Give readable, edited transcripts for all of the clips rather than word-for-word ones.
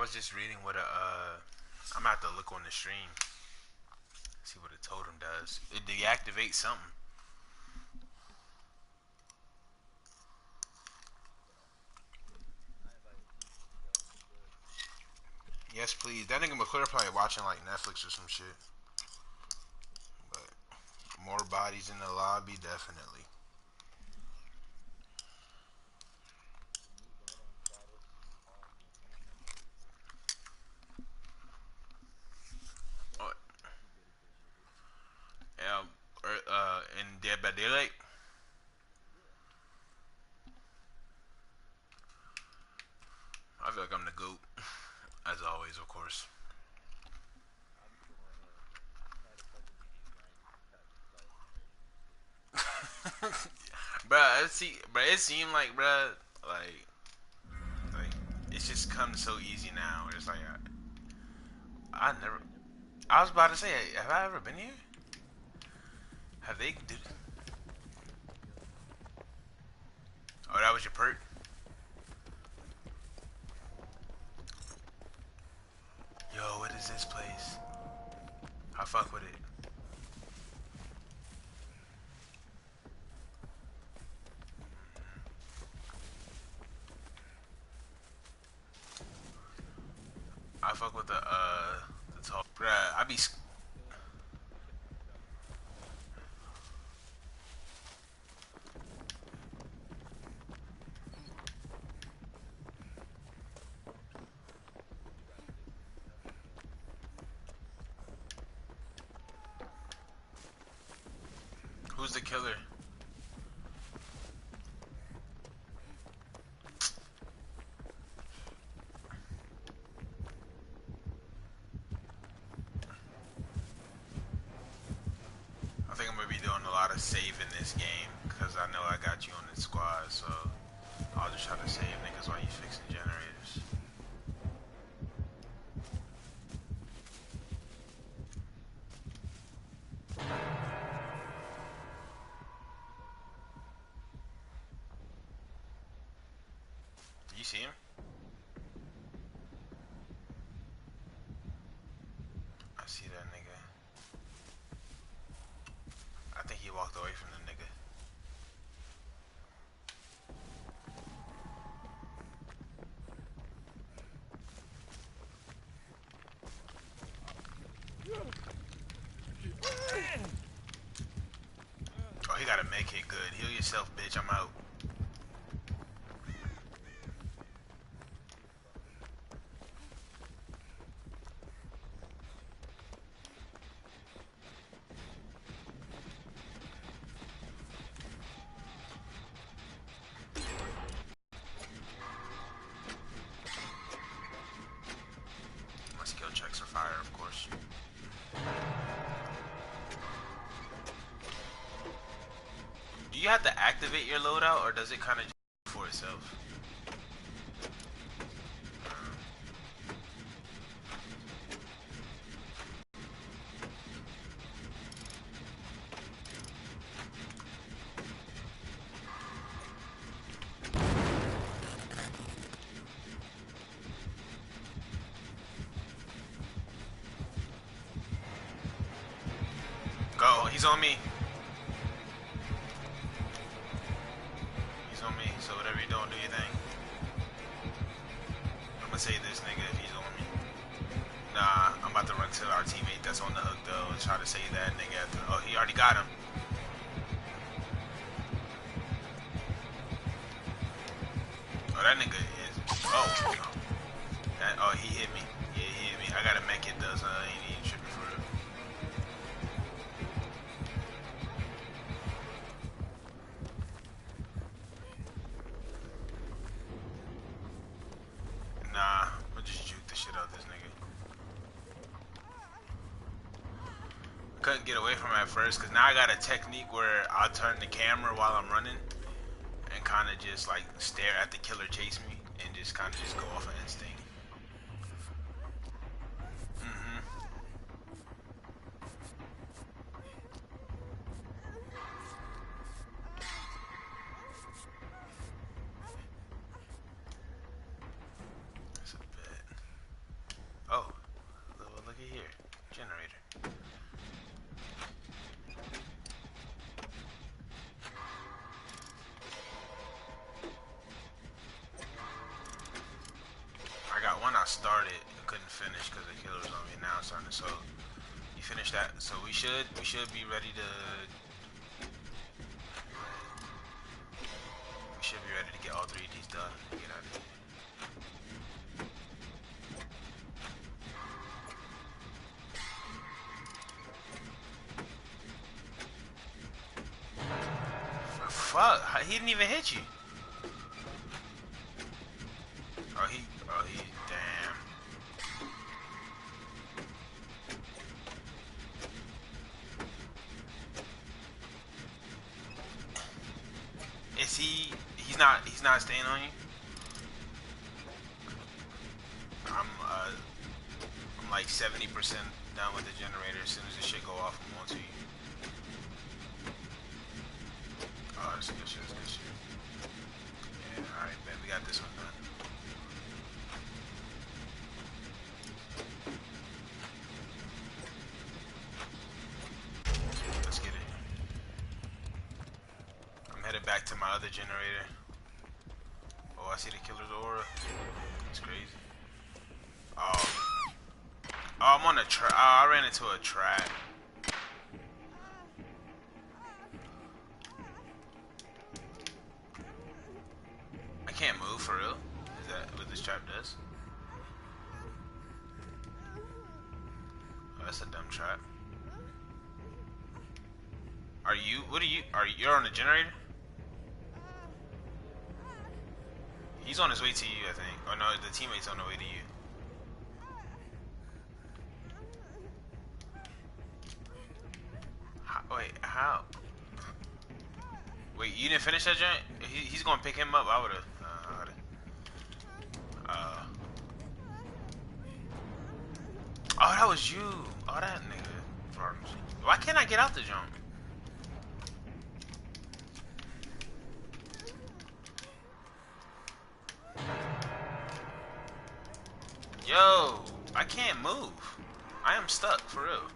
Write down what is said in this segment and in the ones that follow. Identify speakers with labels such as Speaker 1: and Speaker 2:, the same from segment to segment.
Speaker 1: was just reading what a. I'm gonna have to look on the stream, see what a totem does. It deactivates something. Yes, please. That nigga McClure probably watching like Netflix or some shit. But more bodies in the lobby, definitely. Oh, in Dead by Daylight. I feel like I'm the goat, as always, of course. Bruh, it seemed like, bruh, like, it's just come so easy now. It's like, I never, I was about to say, have I ever been here? Have they, did, oh, that was your perk? Yo, what is this place? I fuck with it. I fuck with the talk. Bruh, I be, who's the killer? I think I'm gonna be doing a lot of saving this game, because I know I got you on the squad, so I'll just try to save niggas while you fixing generators. You see him? I see that nigga. I think he walked away from the nigga. Oh, he gotta make it good. Heal yourself, bitch. I'm out. My skill checks are fire, of course. Do you have to activate your loadout, or does it kind of just for itself? Go. He's on me. He's on me. So whatever you're doing, do your thing. I'm gonna save this nigga if he's on me. Nah, I'm about to run to our teammate that's on the hook though and try to save that nigga. Oh, he already got him. Oh, that nigga is. Oh, oh, he hit me. Yeah, he hit me. I gotta make it though, so I ain't even tripping for real. Nah, we'll just juke the shit out of this nigga. I couldn't get away from it at first, because now I got a technique where I'll turn the camera while I'm running and kind of just like stare at the killer chase me and just kind of just go off of instinct. That's a bet. started, I couldn't finish because the killer was on me. Now it's starting. So you finished that. So we should be ready to. We should be ready to get all three of these done and get out of here. Fuck, he didn't even hit you. Oh, damn. Is he's not staying on you? I'm like 70% done with the generator. As soon as this shit go off, I'm on to you. Oh, that's good shit, that's good shit. Yeah, alright, bet we got this one done. Let's get it. I'm headed back to my other generator. Oh, I see the killer's aura. That's crazy. Oh, I'm on a trap. Oh, I ran into a trap. I can't move for real. Is that what this trap does? Oh, that's a dumb trap. You're on the generator? He's on his way to you, I think. Oh no, the teammate's on the way to you. Wait, how? Wait, you didn't finish that joint? He's gonna pick him up. I would've. Oh, that was you. Oh, that nigga. Why can't I get out the jump? Yo, I can't move. I am stuck, for real.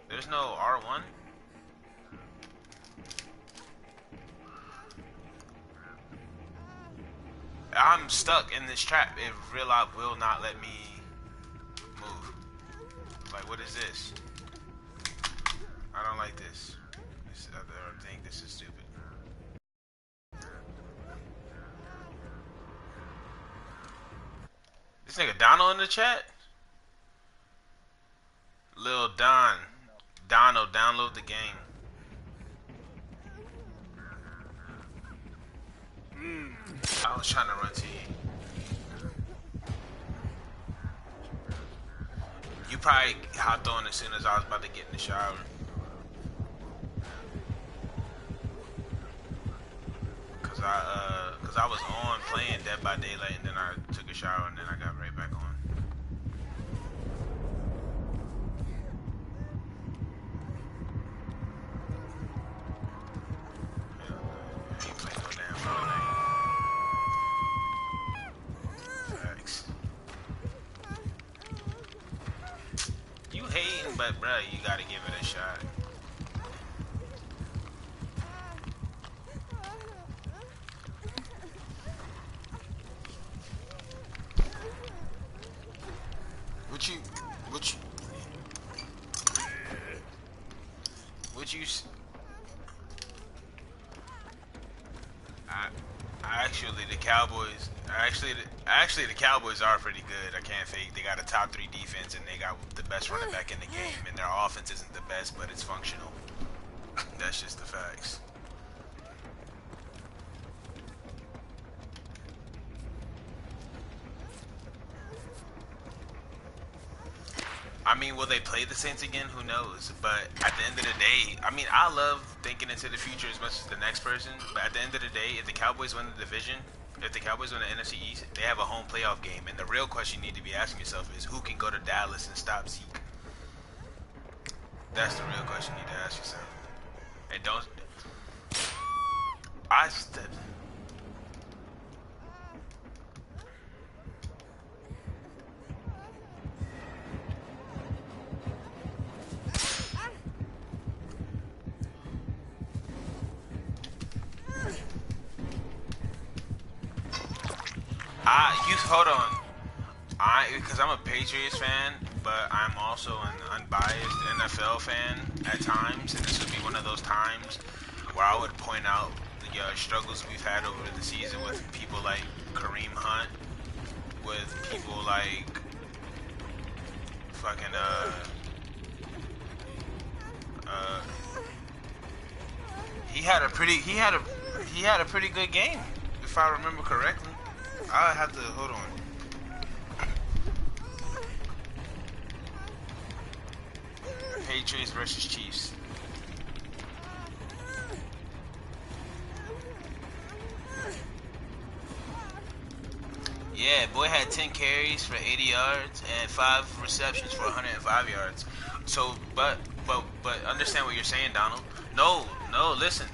Speaker 1: There's no R1? I'm stuck in this trap. It real life will not let me move. Like, what is this? I don't like this. I think this is stupid. This nigga Donald in the chat? Lil Don. Donald, download the game. I was trying to run to you. You probably hopped on as soon as I was about to get in the shower. Cause I was on playing Dead by Daylight and then I took a shower and then I got right back on. But bruh, you gotta give it a shot. Actually, the Cowboys are pretty good. I can't fake. They got a top 3 defense and they got the best running back in the game. And their offense isn't the best, but it's functional. That's just the facts. I mean, will they play the Saints again? Who knows? But at the end of the day, I mean, I love thinking into the future as much as the next person. But at the end of the day, if the Cowboys win the division, if the Cowboys win the NFC East, they have a home playoff game. And the real question you need to be asking yourself is, who can go to Dallas and stop Zeke? That's the real question you need to ask yourself. And don't... hold on. Because I'm a Patriots fan, but I'm also an unbiased NFL fan at times, and this would be one of those times where I would point out the struggles we've had over the season with people like Kareem Hunt, with people like fucking uh he had a pretty good game, if I remember correctly. I have to hold on. Patriots versus Chiefs. Yeah, boy had 10 carries for 80 yards and 5 receptions for 105 yards. So, but understand what you're saying, Donald. No, listen.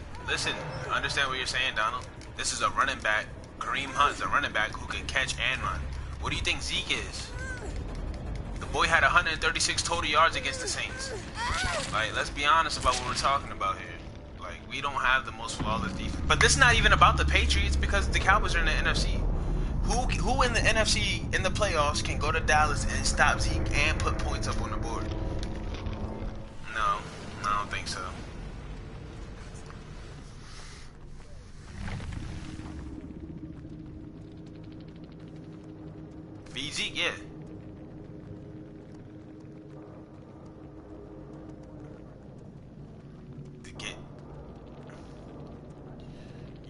Speaker 1: Understand what you're saying, Donald. This is a running back. Kareem Hunt's a running back who can catch and run. What do you think Zeke is? The boy had 136 total yards against the Saints. Like, let's be honest about what we're talking about here. Like, we don't have the most flawless defense. But this is not even about the Patriots because the Cowboys are in the NFC. Who in the NFC in the playoffs can go to Dallas and stop Zeke and put points up on the board? No, I don't think so. Beat Zeke, yeah.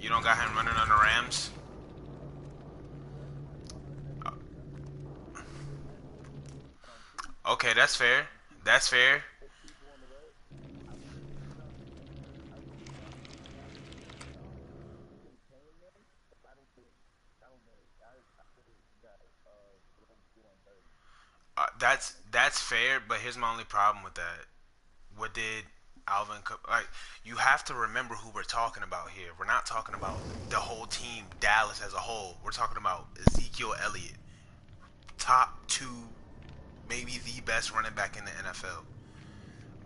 Speaker 1: You don't got him running on the Rams? Okay, that's fair. That's fair. That's fair, but here's my only problem with that. What did like? You have to remember who we're talking about here. We're not talking about the whole team, Dallas as a whole. We're talking about Ezekiel Elliott, top 2, maybe the best running back in the NFL.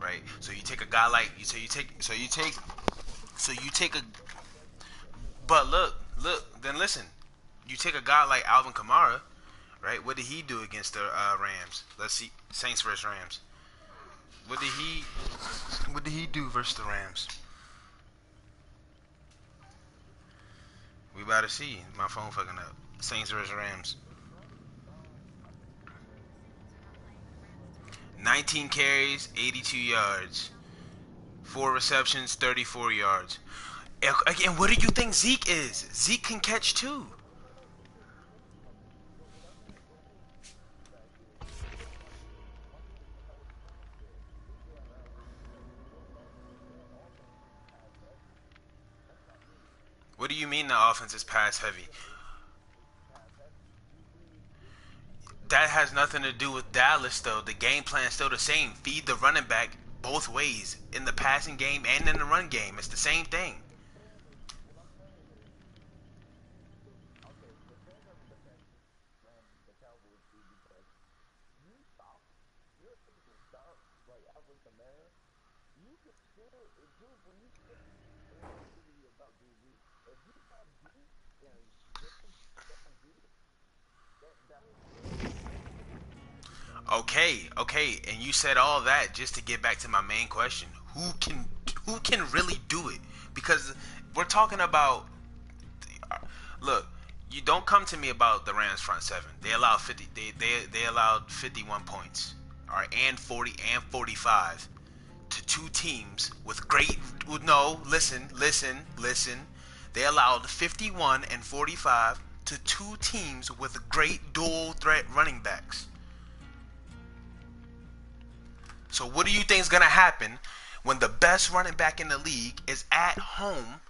Speaker 1: Right. So you take a guy like you take a. But look. Then listen. You take a guy like Alvin Kamara, right? What did he do against the Rams? Let's see, Saints versus Rams. What did he do versus the Rams? We about to see. My phone fucking up. Saints versus Rams. 19 carries, 82 yards. 4 receptions, 34 yards. Again, what do you think Zeke is? Zeke can catch too. What do you mean the offense is pass heavy? That has nothing to do with Dallas, though. The game plan is still the same. Feed the running back both ways, in the passing game and in the run game. It's the same thing. Okay, and you said all that just to get back to my main question. Who can really do it? Because we're talking about look, you don't come to me about the Rams front seven. They allowed 50 they allowed 51 points. All right, and 40 and 45 to 2 teams with great no, listen. They allowed 51 and 45 to 2 teams with great dual threat running backs. So what do you think is going to happen when the best running back in the league is at home?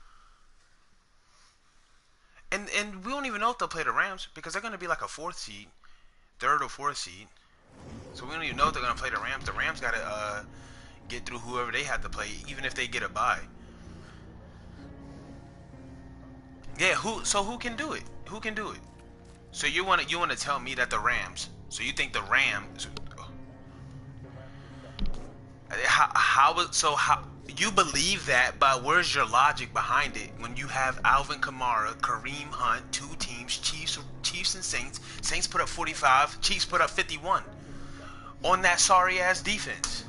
Speaker 1: And we don't even know if they'll play the Rams because they're going to be like a 4th seed, 3rd or 4th seed. So we don't even know if they're going to play the Rams. The Rams got to get through whoever they have to play, even if they get a bye. Yeah, who can do it? Who can do it? So you want to tell me that the Rams? So you think the Rams? How you believe that, but where's your logic behind it when you have Alvin Kamara, Kareem Hunt, two teams, Chiefs and Saints. Saints put up 45, Chiefs put up 51 on that sorry ass defense.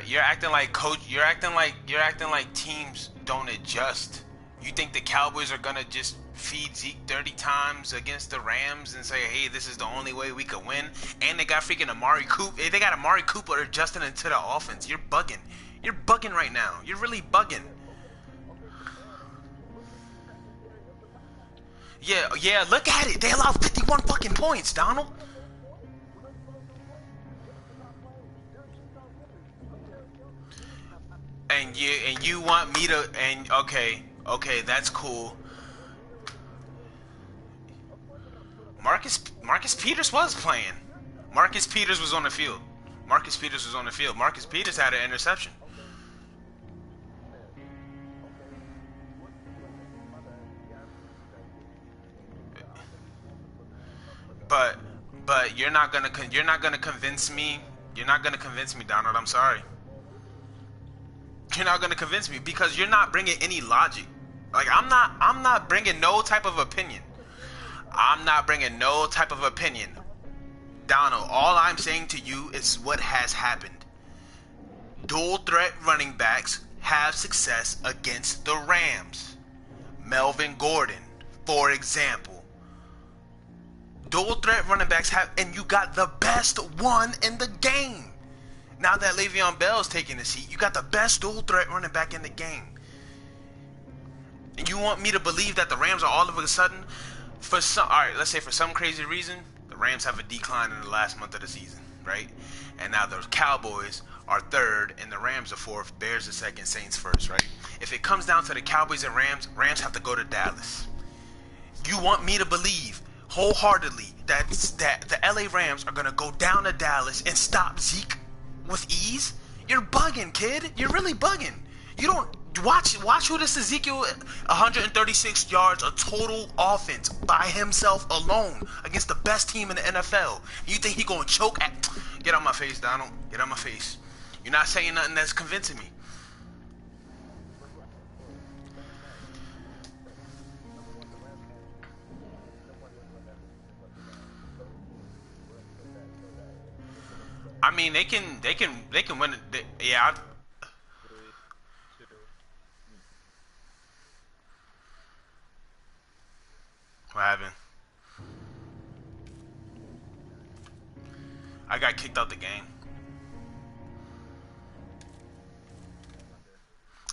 Speaker 1: You're acting like coach. You're acting like teams don't adjust. You think the Cowboys are gonna just feed Zeke 30 times against the Rams and say, "Hey, this is the only way we could win"? And they got freaking Amari Cooper. They got Amari Cooper adjusting into the offense. You're bugging. You're bugging right now. You're really bugging. Yeah, yeah. Look at it. They allowed 51 fucking points, Donald. And you want me to and okay, that's cool. Marcus Peters was playing. Marcus Peters was on the field. Marcus Peters was on the field. Marcus Peters had an interception. But you're not gonna convince me. You're not gonna convince me, Donald. I'm sorry. You're not gonna convince me because you're not bringing any logic. Like I'm not bringing no type of opinion. I'm not bringing no type of opinion. Donald, all I'm saying to you is what has happened. Dual threat running backs have success against the Rams. Melvin Gordon, for example. Dual threat running backs have, and you got the best one in the game. Now that Le'Veon Bell's taking the seat, you got the best dual threat running back in the game. And you want me to believe that the Rams are all of a sudden, alright, let's say for some crazy reason, the Rams have a decline in the last month of the season, right? And now the Cowboys are third and the Rams are fourth, Bears are second, Saints first, right? If it comes down to the Cowboys and Rams have to go to Dallas. You want me to believe wholeheartedly that the LA Rams are going to go down to Dallas and stop Zeke with ease? You're bugging, kid. You're really bugging. You don't watch who this Ezekiel, 136 yards, a total offense by himself alone against the best team in the NFL. You think he gonna choke at? Get out my face, Donald. Get out my face. You're not saying nothing that's convincing me. I mean, they can win it. Yeah. What happened? I got kicked out the game.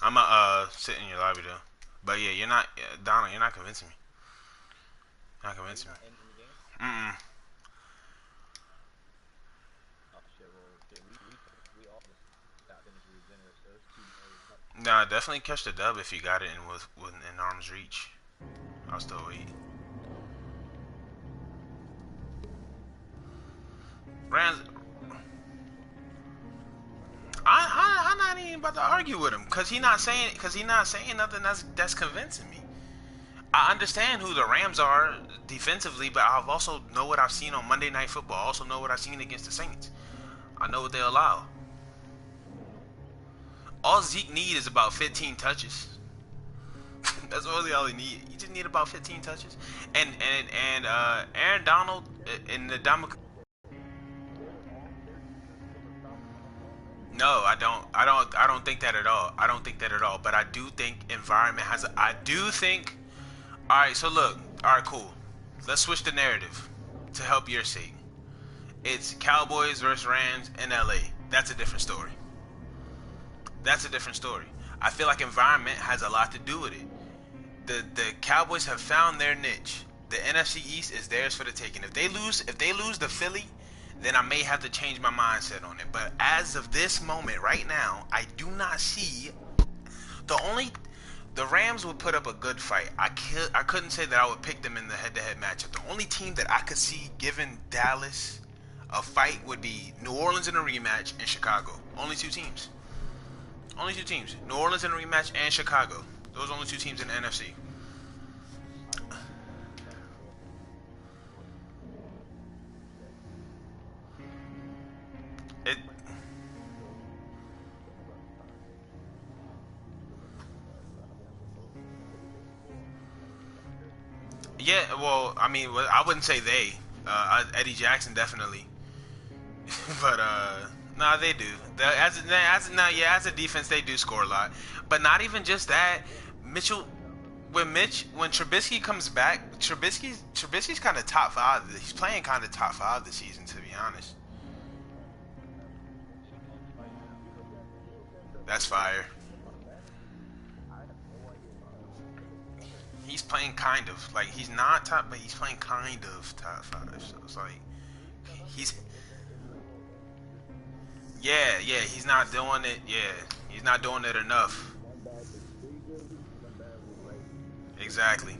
Speaker 1: I'm sit in your lobby though. But yeah, you're not, Donald. You're not convincing me. You're not convincing me. Mm. Nah, definitely catch the dub if you got it and was in arm's reach. I'll still wait. Rams. I'm not even about to argue with him because he not saying nothing that's convincing me. I understand who the Rams are defensively, but I've also know what I've seen on Monday Night Football. I also know what I've seen against the Saints. I know what they allow. All Zeke need is about 15 touches. That's really all he need. You just need about 15 touches. And Aaron Donald in the No, I don't think that at all. I don't think that at all. But I do think environment has I do think. All right, so look. All right, cool. Let's switch the narrative to help your sake. It's Cowboys versus Rams in LA. That's a different story. That's a different story. I feel like environment has a lot to do with it. The Cowboys have found their niche. The NFC East is theirs for the taking. If they lose the Philly, then I may have to change my mindset on it. But as of this moment, right now, I do not see the Rams would put up a good fight. I couldn't say that I would pick them in the head-to-head matchup. The only team that I could see giving Dallas A fight would be New Orleans in a rematch and Chicago. Only two teams. Only two teams. New Orleans in a rematch and Chicago. Those are only two teams in the NFC. It. Yeah. Well, I mean, I wouldn't say they. Eddie Jackson definitely. But nah, they do. As a defense, they do score a lot. But not even just that. Mitchell, when Trubisky comes back, Trubisky's kind of top five. He's playing kind of top five this season, to be honest. That's fire. He's playing kind of like he's not top, but he's playing kind of top five. So it's like he's yeah. He's not doing it. Yeah, he's not doing it enough. Exactly.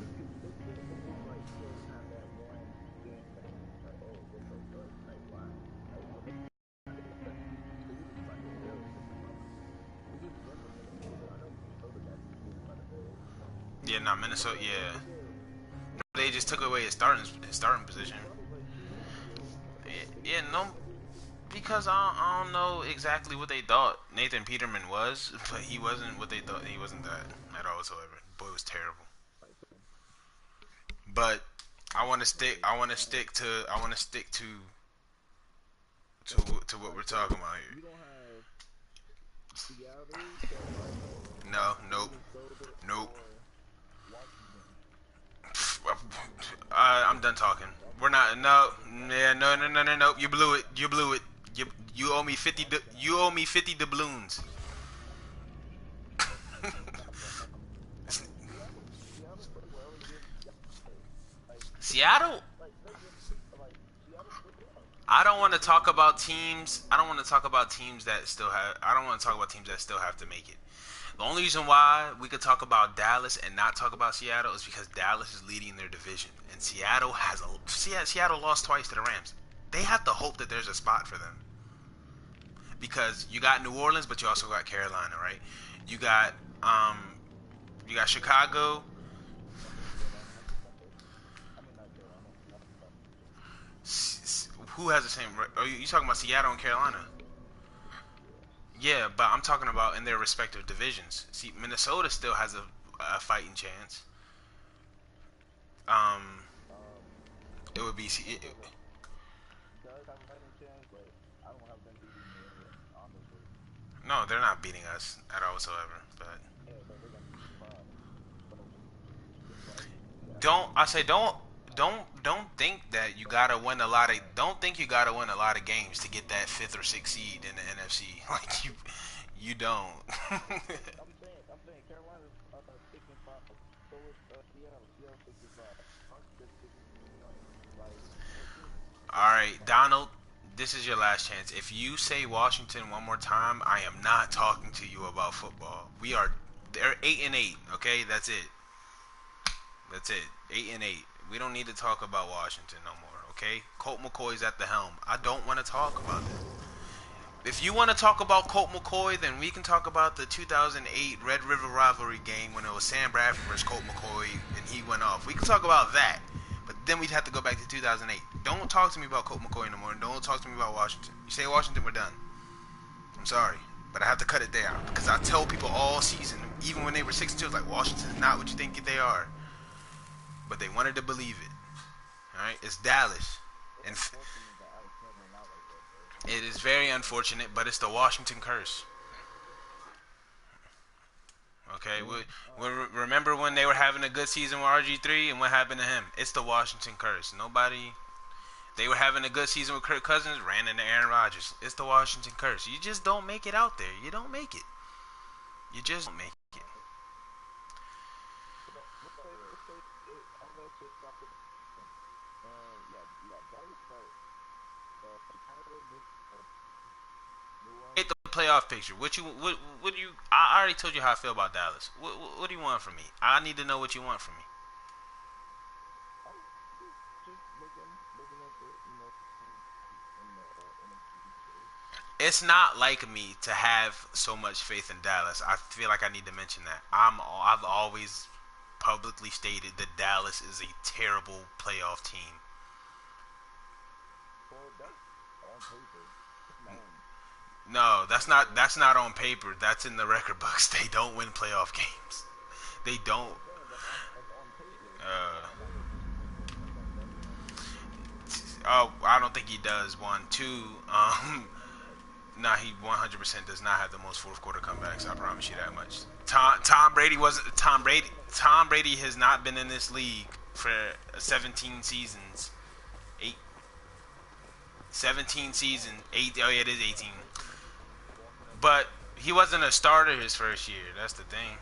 Speaker 1: Yeah, not Minnesota. Yeah, they just took away his starting position. Yeah, no, because I don't know exactly what they thought Nathan Peterman was, but he wasn't what they thought. He wasn't that at all whatsoever. Boy was terrible. But I want to stick. I want to stick to. I want to stick to what we're talking about here. No, nope, nope. I'm done talking. We're not. No, yeah, no. You blew it. You blew it. You owe me 50. You owe me 50 doubloons. Seattle. I don't want to talk about teams. I don't want to talk about teams that still have. I don't want to talk about teams that still have to make it. The only reason why we could talk about Dallas and not talk about Seattle is because Dallas is leading their division, and Seattle lost twice to the Rams. They have to hope that there's a spot for them because you got New Orleans, but you also got Carolina, right? You got um, you got Chicago. Who has the same? Are you talking about Seattle and Carolina? Yeah, but I'm talking about in their respective divisions. See, Minnesota still has a fighting chance. Um, it would be. No, they're not beating us at all whatsoever. But don't think that you gotta win a lot of. Don't think you gotta win a lot of games to get that fifth or sixth seed in the NFC. Like you don't. All right, Donald. This is your last chance. If you say Washington one more time, I am not talking to you about football. They're 8-8. Okay, that's it. That's it. 8-8. We don't need to talk about Washington no more. Okay, Colt McCoy's at the helm. I don't want to talk about it. If you want to talk about Colt McCoy, then we can talk about the 2008 Red River rivalry game when it was Sam Bradford versus Colt McCoy and he went off. We can talk about that, but then we'd have to go back to 2008. Don't talk to me about Colt McCoy anymore. Don't talk to me about Washington. You say Washington, we're done. I'm sorry, but I have to cut it there because I tell people all season, even when they were 6-2, like Washington's not what you think they are, but they wanted to believe it. All right, it's Dallas, and it is very unfortunate, but it's the Washington curse. Okay, we remember when they were having a good season with RG3 and what happened to him? It's the Washington curse. Nobody. They were having a good season with Kirk Cousins, ran into Aaron Rodgers. It's the Washington curse. You just don't make it out there. You don't make it. You just don't make it. Hit the playoff picture. What you? I already told you how I feel about Dallas. What do you want from me? I need to know what you want from me. it's not like me to have so much faith in Dallas. I feel like I need to mention that. I've always publicly stated that Dallas is a terrible playoff team. No, that's not on paper. That's in the record books. They don't win playoff games. They don't. Uh, oh, I don't think he does. One, two. Nah, he 100% does not have the most fourth quarter comebacks. I promise you that much. Tom Brady was Tom Brady. Tom Brady has not been in this league for 17 seasons. 17 season. Oh yeah, it is 18. But he wasn't a starter his first year. That's the thing,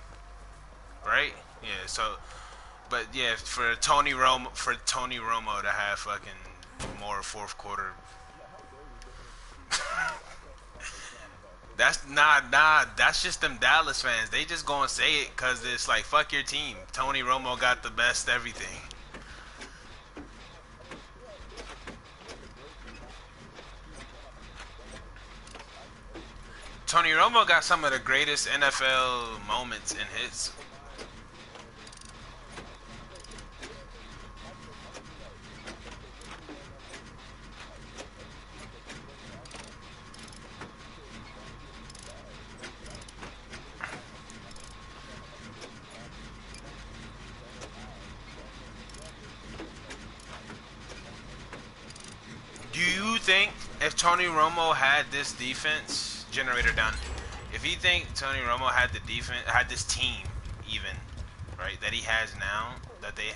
Speaker 1: right? Yeah. So, but yeah, for Tony Romo to have fucking more fourth quarter. That's nah. That's just them Dallas fans. They just gonna say it because it's like fuck your team. Tony Romo got the best everything. Tony Romo got some of the greatest NFL moments in his. Do you think if Tony Romo had this defense generator done, if you think Tony Romo had the defense, had this team even, right, that he has now, that they.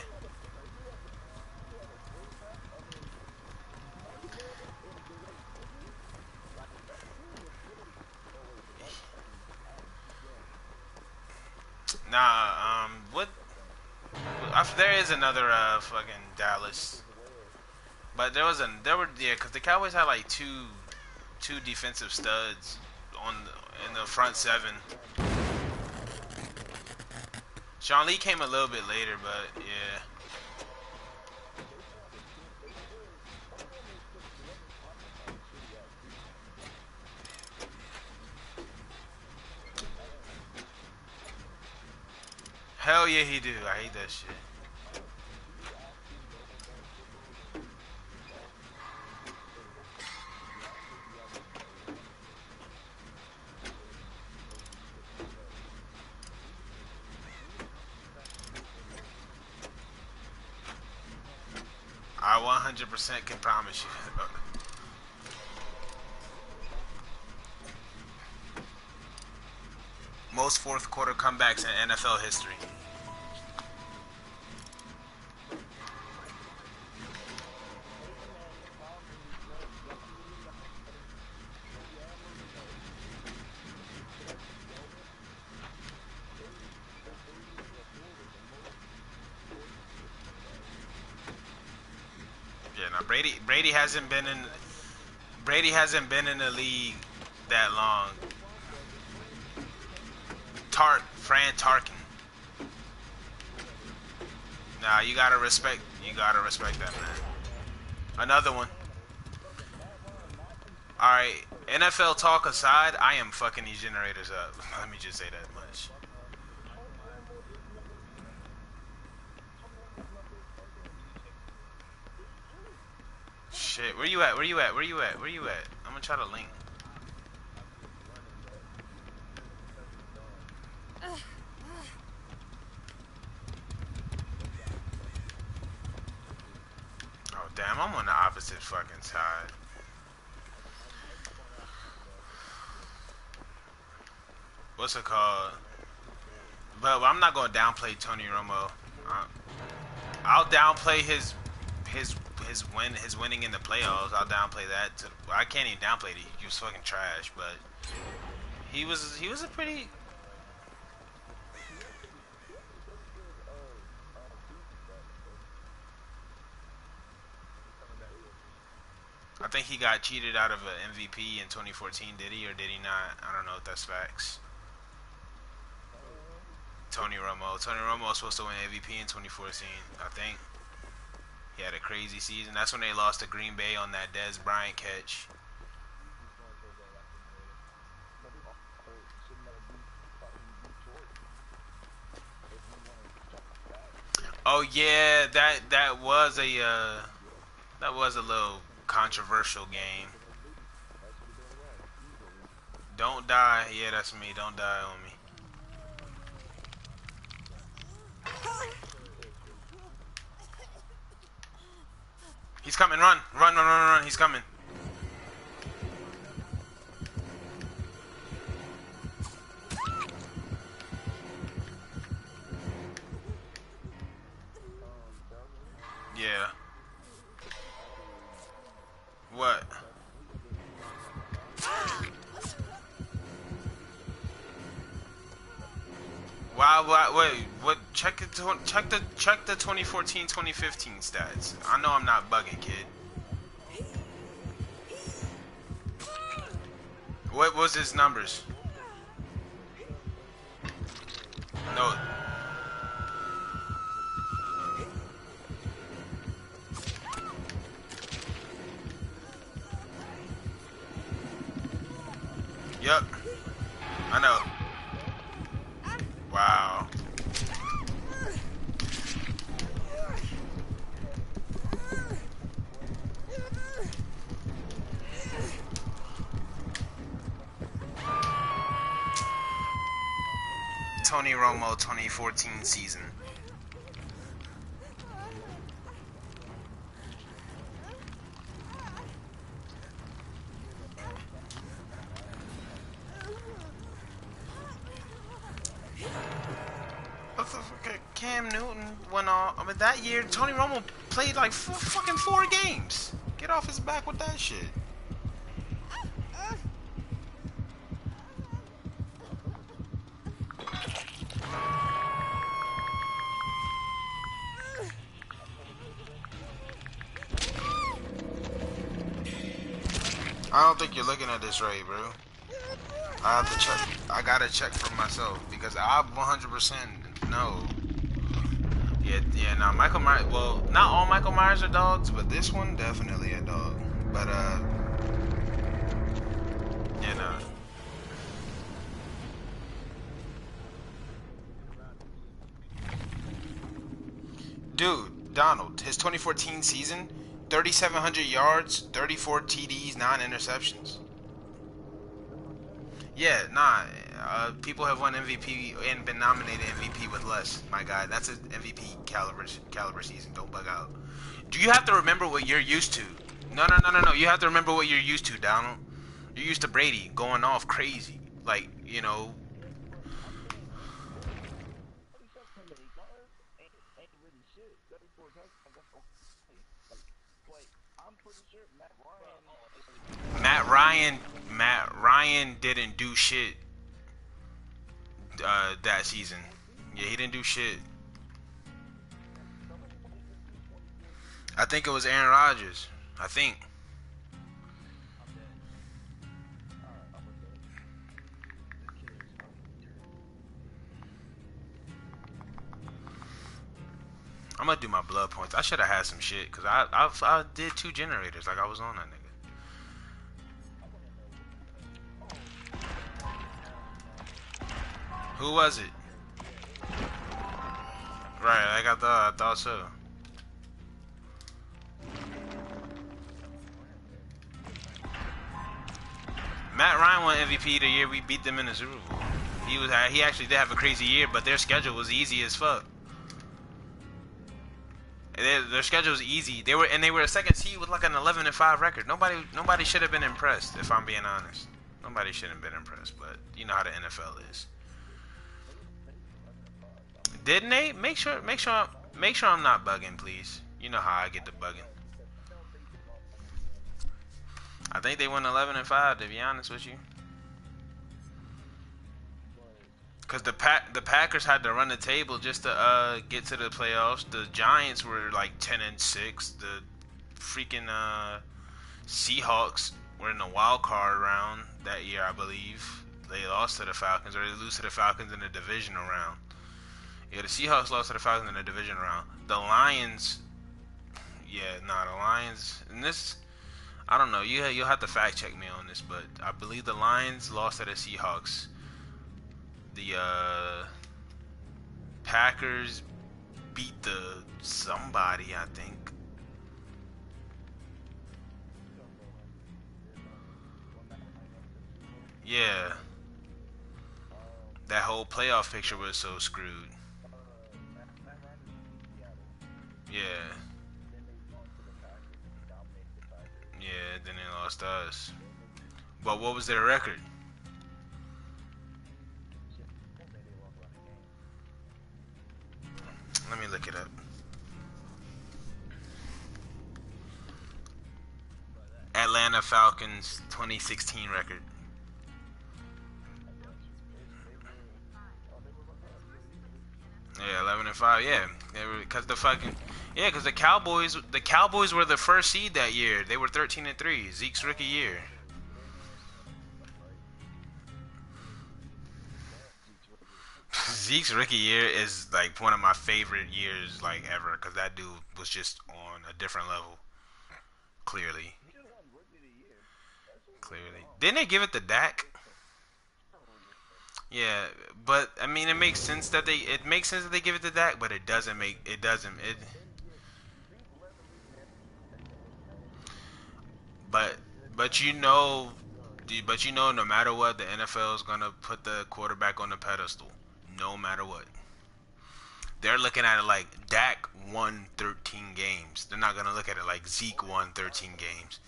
Speaker 1: Nah, what? There is another fucking Dallas, but there were yeah, because the Cowboys had like two defensive studs in the front seven. Sean Lee came a little bit later, but yeah. Hell yeah, he do. I hate that shit. I 100% can promise you. Most fourth quarter comebacks in NFL history. Yeah, now Brady hasn't been in the league that long. Fran Tarkin. Nah, you gotta respect that, man. Another one. Alright, NFL talk aside, I am fucking these generators up. Let me just say that much. Shit, where you at? Where you at? Where you at? Where you at? I'm gonna try to link. Oh damn, I'm on the opposite fucking side. What's it called? But I'm not gonna downplay Tony Romo. Uh, I'll downplay his winning in the playoffs. I'll downplay that. I can't even downplay it. He was fucking trash, but he was a pretty. I think he got cheated out of an MVP in 2014. Did he or did he not? I don't know if that's facts. Tony Romo. Tony Romo was supposed to win MVP in 2014. I think he had a crazy season. That's when they lost to Green Bay on that Dez Bryant catch. Oh yeah, that was a little controversial game. Don't die. Yeah, that's me. Don't die on me. He's coming. Run. Run, run, run, run. He's coming. Yeah. What? Why, wait, what? Check the 2014-2015 stats. I know I'm not bugging, kid. What was his numbers? No. Yep. I know. Wow. Tony Romo 2014 season. Cam Newton went off. I mean, that year, Tony Romo played like fucking 4 games. Get off his back with that shit. I don't think you're looking at this right, bro. I have to check. I gotta check for myself because I 100% know. Yeah, no, Michael Myers, well, not all Michael Myers are dogs, but this one, definitely a dog. But, yeah, no. Dude, Donald, his 2014 season, 3,700 yards, 34 TDs, 9 interceptions. Yeah, nah. People have won MVP and been nominated MVP with less. My guy, that's an MVP caliber season. Don't bug out. Do you have to remember what you're used to? No. You have to remember what you're used to, Donald. You're used to Brady going off crazy, like you know. Matt Ryan didn't do shit that season. Yeah, he didn't do shit. I think it was Aaron Rodgers. I think. I'm gonna do my blood points. I should have had some shit because I did 2 generators like I was on that nigga. Who was it? Right, I thought so. Matt Ryan won MVP the year we beat them in the Super Bowl. He actually did have a crazy year, but their schedule was easy as fuck. Their schedule was easy. They were a second seed with like an 11-5 record. Nobody should have been impressed, if I'm being honest. Nobody should have been impressed, but you know how the NFL is. Didn't they? Make sure I'm not bugging, please. You know how I get the bugging. I think they won 11-5, to be honest with you. Cause the Packers had to run the table just to get to the playoffs. The Giants were like 10-6. The freaking Seahawks were in the wild card round that year, I believe. They lost to the Falcons, or they lose to the Falcons in the divisional round. Yeah, the Seahawks lost to the Falcons in the division round. The Lions, the Lions, and this, I don't know. You'll have to fact check me on this, but I believe the Lions lost to the Seahawks. The Packers beat the somebody, I think. Yeah, that whole playoff picture was so screwed. Yeah, yeah. Then they lost us. But what was their record? Let me look it up. Atlanta Falcons 2016 record. Yeah, 11-5. Yeah, they were because the fucking because the Cowboys were the first seed that year. They were 13-3. Zeke's rookie year. Zeke's rookie year is like one of my favorite years like ever because that dude was just on a different level. Clearly, clearly. Didn't they give it to Dak? Yeah, but I mean, it makes sense that they give it to Dak, but it doesn't it. But but you know, no matter what, the NFL is gonna put the quarterback on the pedestal. No matter what, they're looking at it like Dak won 13 games. They're not gonna look at it like Zeke won 13 games.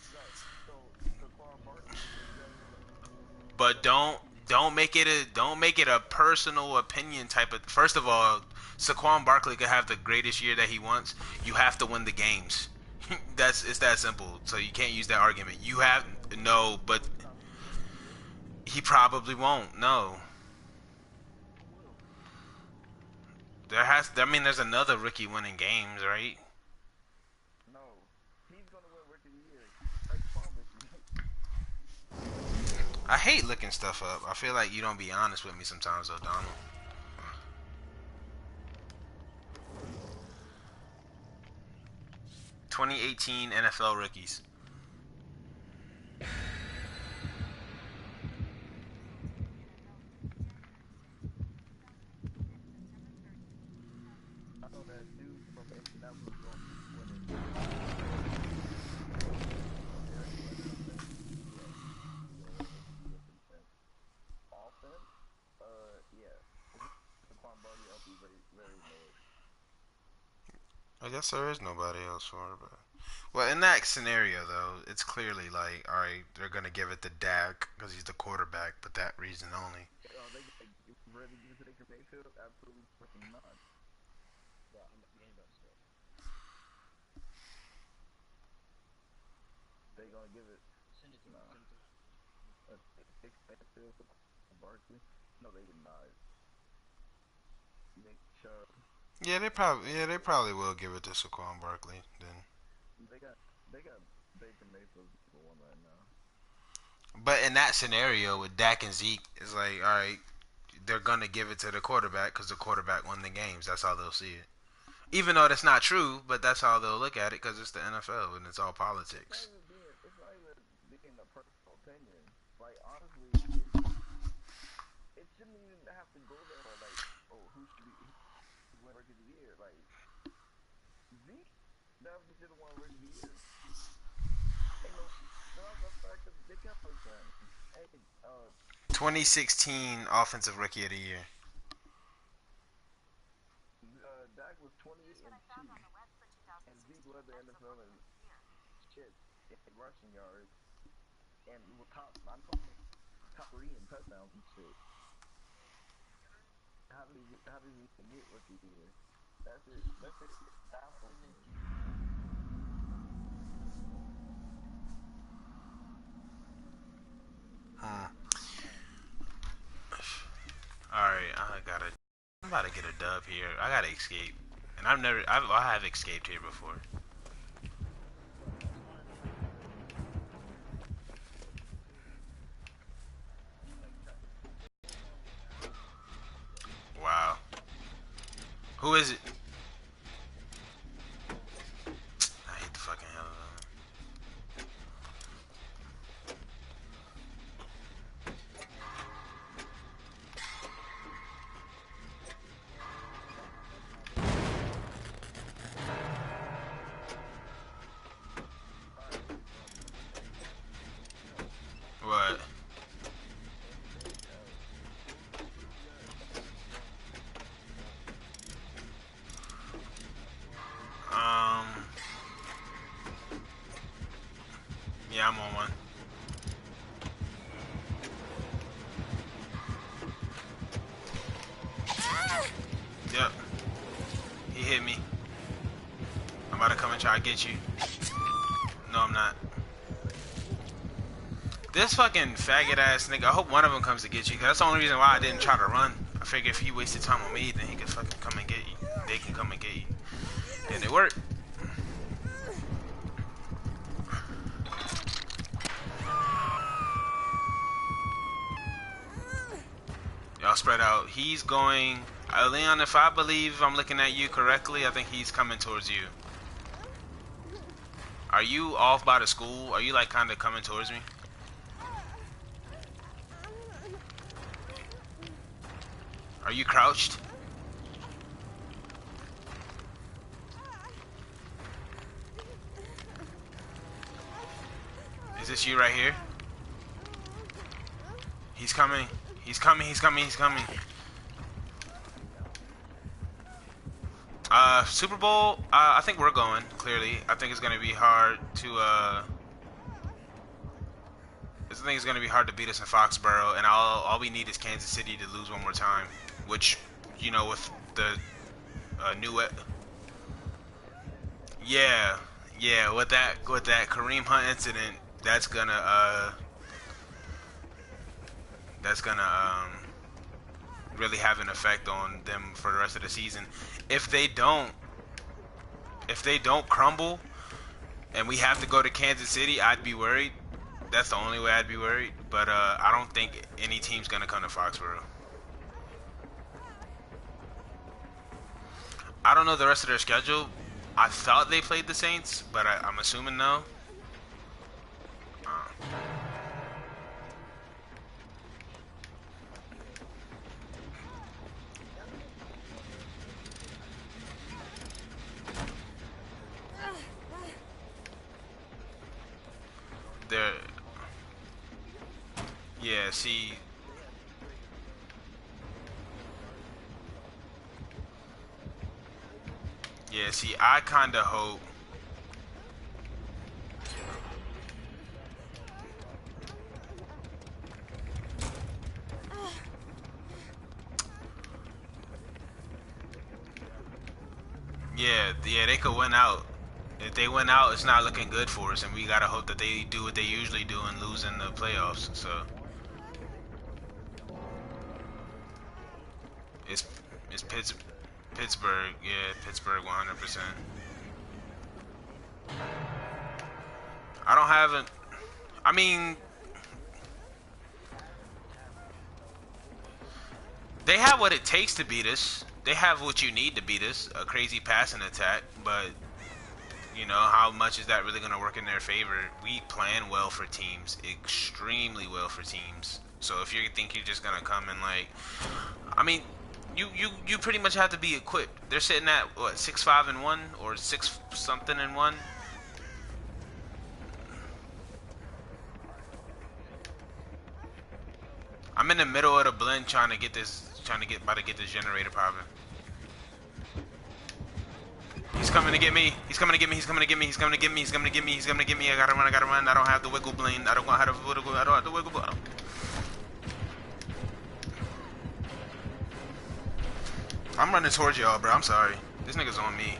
Speaker 1: But don't make it a personal opinion type of. First of all, Saquon Barkley could have the greatest year that he wants. You have to win the games. It's that simple. So you can't use that argument. You have no, but he probably won't. No, there's another rookie winning games, right? I hate looking stuff up. I feel like you don't be honest with me sometimes, though, Donald. 2018 NFL rookies. I guess there is nobody else for it, but well, in that scenario though, it's clearly like, all right, they're gonna give it to Dak because he's the quarterback, but that reason only. Yeah, they probably will give it to Saquon Barkley then. But in that scenario with Dak and Zeke, it's like, all right, they're gonna give it to the quarterback because the quarterback won the games. That's how they'll see it. Even though that's not true, but that's how they'll look at it because it's the NFL and it's all politics. Hey, 2016 Offensive Rookie of the Year. Hmm. All right, I'm about to get a dub here. I gotta escape, and I have escaped here before. Wow. Who is it? I hate the fucking hell of hit me. I'm about to come and try to get you. No, I'm not. This fucking faggot ass nigga, I hope one of them comes to get you, cause that's the only reason why I didn't try to run. I figure if he wasted time on me, then he could fucking come and get you. They can come and get you. And it worked. Y'all spread out. He's going... Leon, if I believe I'm looking at you correctly, I think he's coming towards you. Are you off by the school? Are you like kind of coming towards me? Are you crouched? Is this you right here? He's coming. He's coming. He's coming. He's coming. Super Bowl, I think we're going, clearly. I think it's going to be hard to, I think it's going to be hard to beat us in Foxborough, and all we need is Kansas City to lose one more time, which, you know, with the new... Yeah, with that Kareem Hunt incident, that's gonna really have an effect on them for the rest of the season. If they don't crumble and we have to go to Kansas City, I'd be worried. That's the only way I'd be worried. But I don't think any team's gonna come to Foxborough. I don't know the rest of their schedule. I thought they played the Saints, but I'm assuming no. Yeah, see. Yeah, see, I kind of hope. Yeah, they could win out. If they win out, it's not looking good for us, and we gotta hope that they do what they usually do and lose in the playoffs. So it's Pittsburgh. Yeah, Pittsburgh 100%. I don't have a... I mean... They have what it takes to beat us. They have what you need to beat us. A crazy passing attack. But, you know, how much is that really going to work in their favor? We plan well for teams. Extremely well for teams. So if you think you're just going to come and, like... I mean... You pretty much have to be equipped. They're sitting at what 6-5-1 or 6 something and 1. I'm in the middle of the blend about to get this generator popping. He's coming to get me. He's coming to get me. He's coming to get me. He's coming to get me. He's coming to get me. He's coming to get me. I gotta run. I gotta run. I don't have the wiggle blend. I don't have the wiggle. I don't have the wiggle. I'm running towards y'all, bro. I'm sorry. This nigga's on me.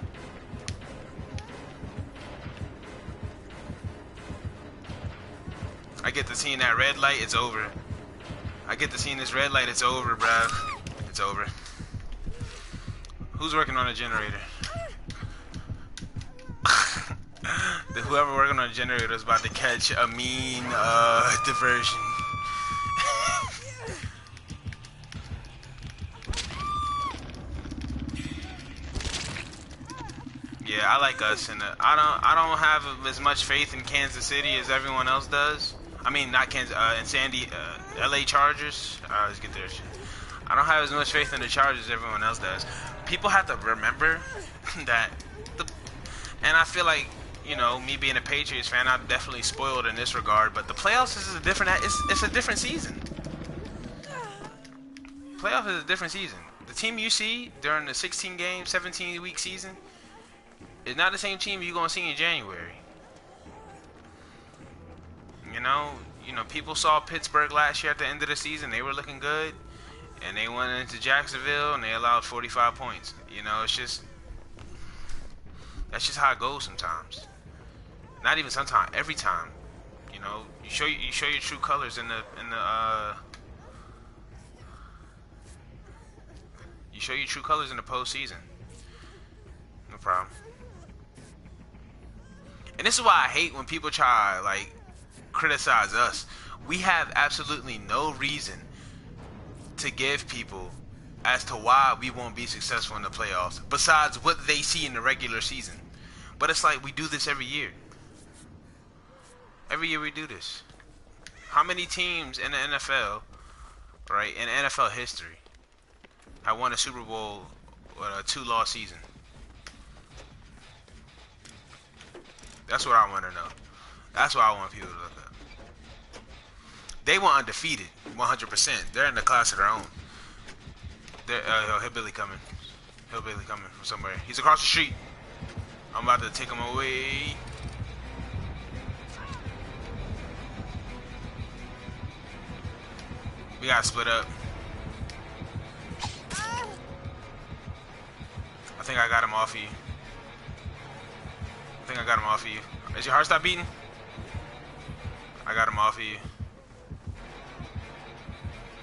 Speaker 1: I get to seeing that red light, it's over. I get to seeing this red light, it's over, bruh. It's over. Who's working on a generator? Whoever working on a generator is about to catch a mean diversion. Yeah, I like us, and I don't have as much faith in Kansas City as everyone else does. I mean, not Kansas, in LA Chargers. Let's get their shit. I don't have as much faith in the Chargers as everyone else does. People have to remember that, and I feel like, you know, me being a Patriots fan, I'm definitely spoiled in this regard. But the playoffs is a different. It's a different season. Playoff is a different season. The team you see during the 16-game, 17-week season is not the same team you're gonna see in January. You know, people saw Pittsburgh last year at the end of the season. They were looking good, and they went into Jacksonville and they allowed 45 points. You know, it's just That's just how it goes sometimes. Not even sometimes, every time. You know, you show your true colors in the you show your true colors in the postseason. No problem. And this is why I hate when people try like criticize us. We have absolutely no reason to give people as to why we won't be successful in the playoffs besides what they see in the regular season. But it's like we do this every year. Every year we do this. How many teams in the NFL, right, in NFL history, have won a Super Bowl with a 2-loss season? That's what I want to know. That's what I want people to look at. They went undefeated, 100%. They're in the class of their own. Hillbilly coming. Hillbilly coming from somewhere. He's across the street. I'm about to take him away. We gotta split up. I think I got him off of you. I think I got him off of you. Is your heart stop beating? I got him off of you.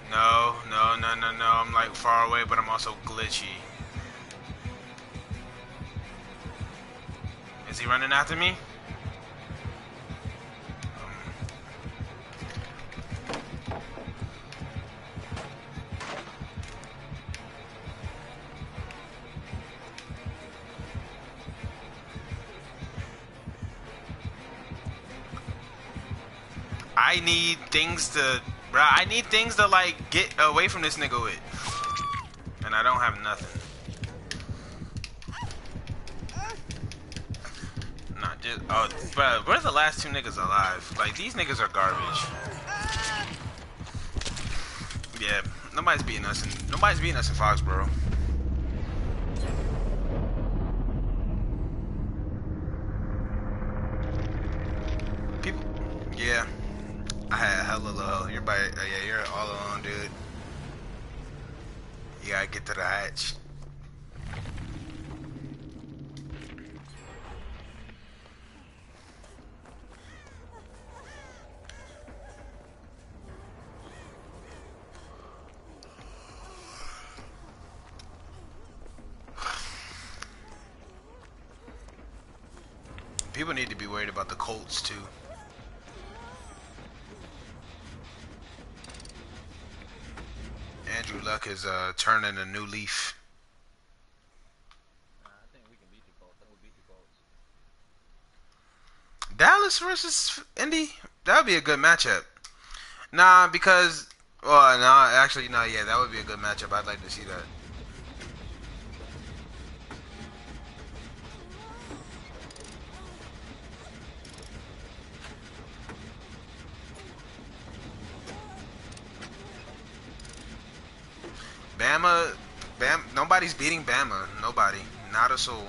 Speaker 1: No, no, no, no, no. I'm like far away, but I'm also glitchy. Is he running after me? I need things to, bruh, I need things to like get away from this nigga with. And I don't have nothing. Not just, oh, bruh, where's the last 2 niggas alive? Like, these niggas are garbage. Yeah, nobody's beating us in Foxborough. People, yeah. I had hella low. You're by, yeah, you're all alone, dude. You gotta get to the hatch. People need to be worried about the Colts too. Andrew Luck is turning a new leaf.
Speaker 2: I think we can beat the Colts. I think we beat the Colts.
Speaker 1: Dallas versus Indy? That would be a good matchup. Nah, because, well, nah, actually, no, yeah, that would be a good matchup. I'd like to see that. Nobody's beating Bama. Nobody. Not a soul.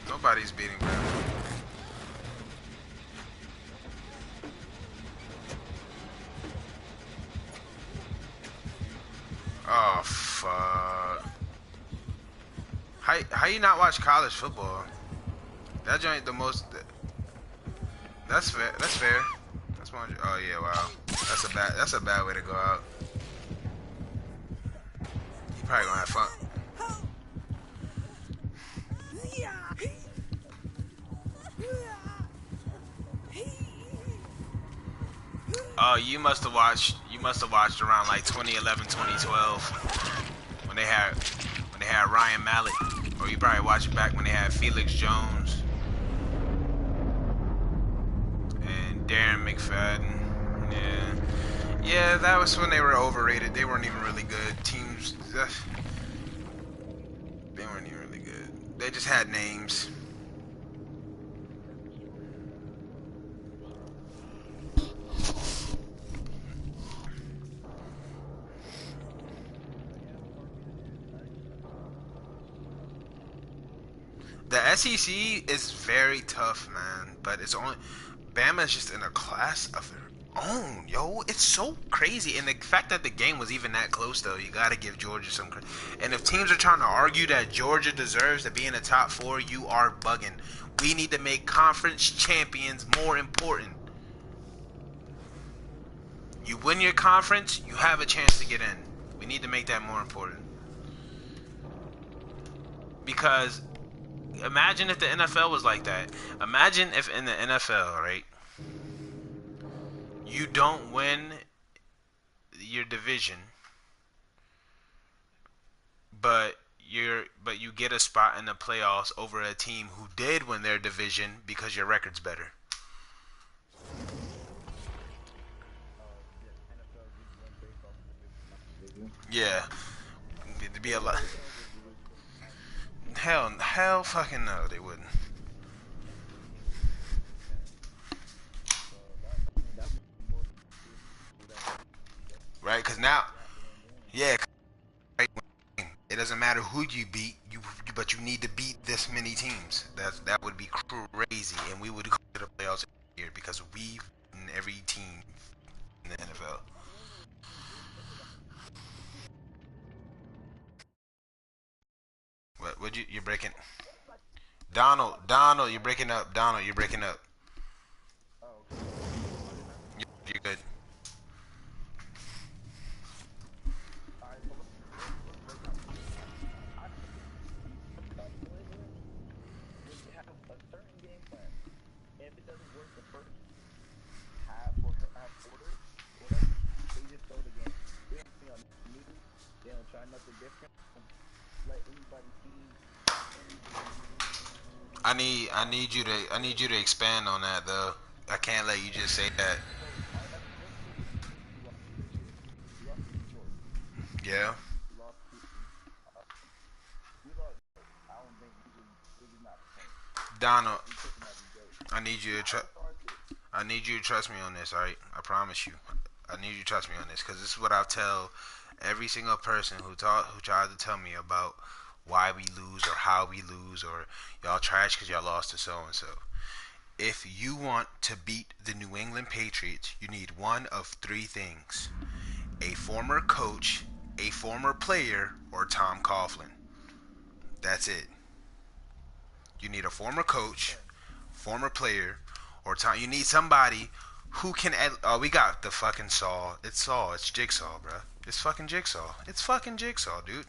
Speaker 1: Nobody's beating Bama. Oh, fuck. How you not watch college football? That joint the most... That's fair. That's fair. That's one. Oh, yeah, wow. That's a bad way to go out. Probably gonna have fun. Oh, you must have watched around like 2011, 2012 when they had Ryan Mallett, or you probably watched it back when they had Felix Jones and Darren McFadden. Yeah, that was when they were overrated. They weren't even really good teams. They weren't even really good. They just had names. The SEC is very tough, man. But it's only Bama is just in a class of their own, yo. It's so crazy. And the fact that the game was even that close, though, you got to give Georgia some credit. And if teams are trying to argue that Georgia deserves to be in the top four, you are bugging. We need to make conference champions more important. You win your conference, you have a chance to get in. We need to make that more important. Because imagine if the NFL was like that. Imagine if in the NFL, right, you don't win your division, but you get a spot in the playoffs over a team who did win their division because your record's better.
Speaker 2: Yeah, NFL just went based off of division, not division.
Speaker 1: Yeah, it'd be a
Speaker 2: Would
Speaker 1: lot.
Speaker 2: they though? Would division not division?
Speaker 1: Hell, fucking no, they wouldn't.
Speaker 2: Okay. So that I mean that would be more if do that division.
Speaker 1: Right?
Speaker 2: That's
Speaker 1: Because now,
Speaker 2: what happened in game.
Speaker 1: yeah, right, it doesn't matter who you beat, but you need to beat this many teams. That would be crazy, and we would go to the playoffs every year because we've beaten every team in the NFL.
Speaker 2: No, we ain't really beaten Georgia.
Speaker 1: What you're breaking? Donald, you're breaking up. Donald, you're breaking up.
Speaker 2: Oh, okay. Is it better now?
Speaker 1: You're good.
Speaker 2: All right, so let's break down the game. I think me personally, when you have a certain game plan, if it doesn't work the first half or half quarter, whatever, they just throw the game. They don't bring out nothing new. They don't try nothing different. Don't let anybody see anything new.
Speaker 1: I need you to expand on that though. I can't let you just say that.
Speaker 2: So our let's say we lost this year. We lost to Detroit.
Speaker 1: Yeah.
Speaker 2: We lost to uh, we lost. I don't think we was not playing.
Speaker 1: Donald,
Speaker 2: We took them as a joke.
Speaker 1: I need you to
Speaker 2: I
Speaker 1: try.
Speaker 2: would start this.
Speaker 1: I need you to trust me on this, alright? I promise you. I need you to trust me on this, because this is what I tell every single person who tries to tell me about why we lose or how we lose or y'all trash because y'all lost to so and so. If you want to beat the New England Patriots, you need one of three things: a former coach, a former player, or Tom Coughlin. That's it. You need a former coach,
Speaker 2: Okay.
Speaker 1: former player, or Tom. You need somebody who can. Oh, we got the fucking Saw. It's Saw. It's Jigsaw, bro. It's fucking Jigsaw. It's fucking Jigsaw, dude.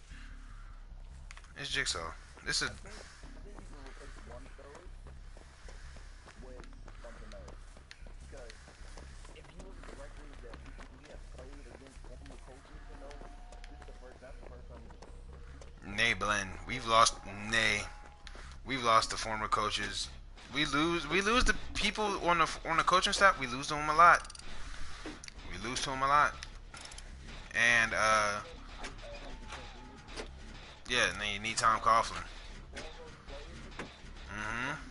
Speaker 1: It's Jigsaw. This is.
Speaker 2: I think you can replace one of those with something else. Because if you look at the records that we have played against former coaches and those, that's the first time we've lost.
Speaker 1: Nay, Blend. We've lost. Nay. We've lost the former coaches. We lose the people on the coaching staff. We lose to them a lot. We lose to them a lot. And
Speaker 2: I 100% agree with you.
Speaker 1: yeah, and then you need Tom Coughlin.
Speaker 2: All those players,
Speaker 1: Mm-hmm.
Speaker 2: if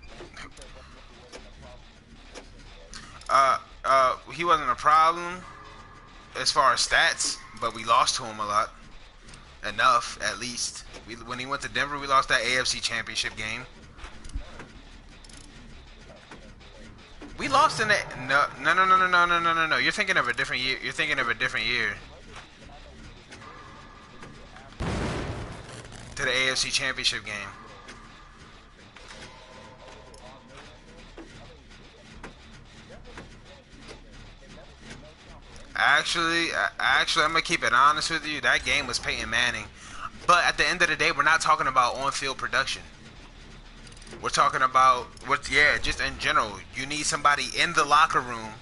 Speaker 2: you, you said Russell Wilson wasn't a problem in the defense, right?
Speaker 1: He wasn't a problem as far as stats, but we lost to him a lot. Enough, at least. When he went to Denver, we lost that AFC Championship game.
Speaker 2: No, you lost to Denver, right?
Speaker 1: We lost in it. No. You're thinking of a different year. You're thinking of a different
Speaker 2: No,
Speaker 1: year
Speaker 2: the regular season, I know we did. We did. The year after,
Speaker 1: to the AFC Championship game.
Speaker 2: yeah. Oh, was it on Merriweather? I know we did that game. That wasn't the best season then, and that was a meltdown for anybody.
Speaker 1: Actually, I'm gonna keep it honest with you. That game was Peyton Manning, but at the end of the day, we're not talking about on-field production. We're talking about what? Yeah, just in general. You need somebody in the locker room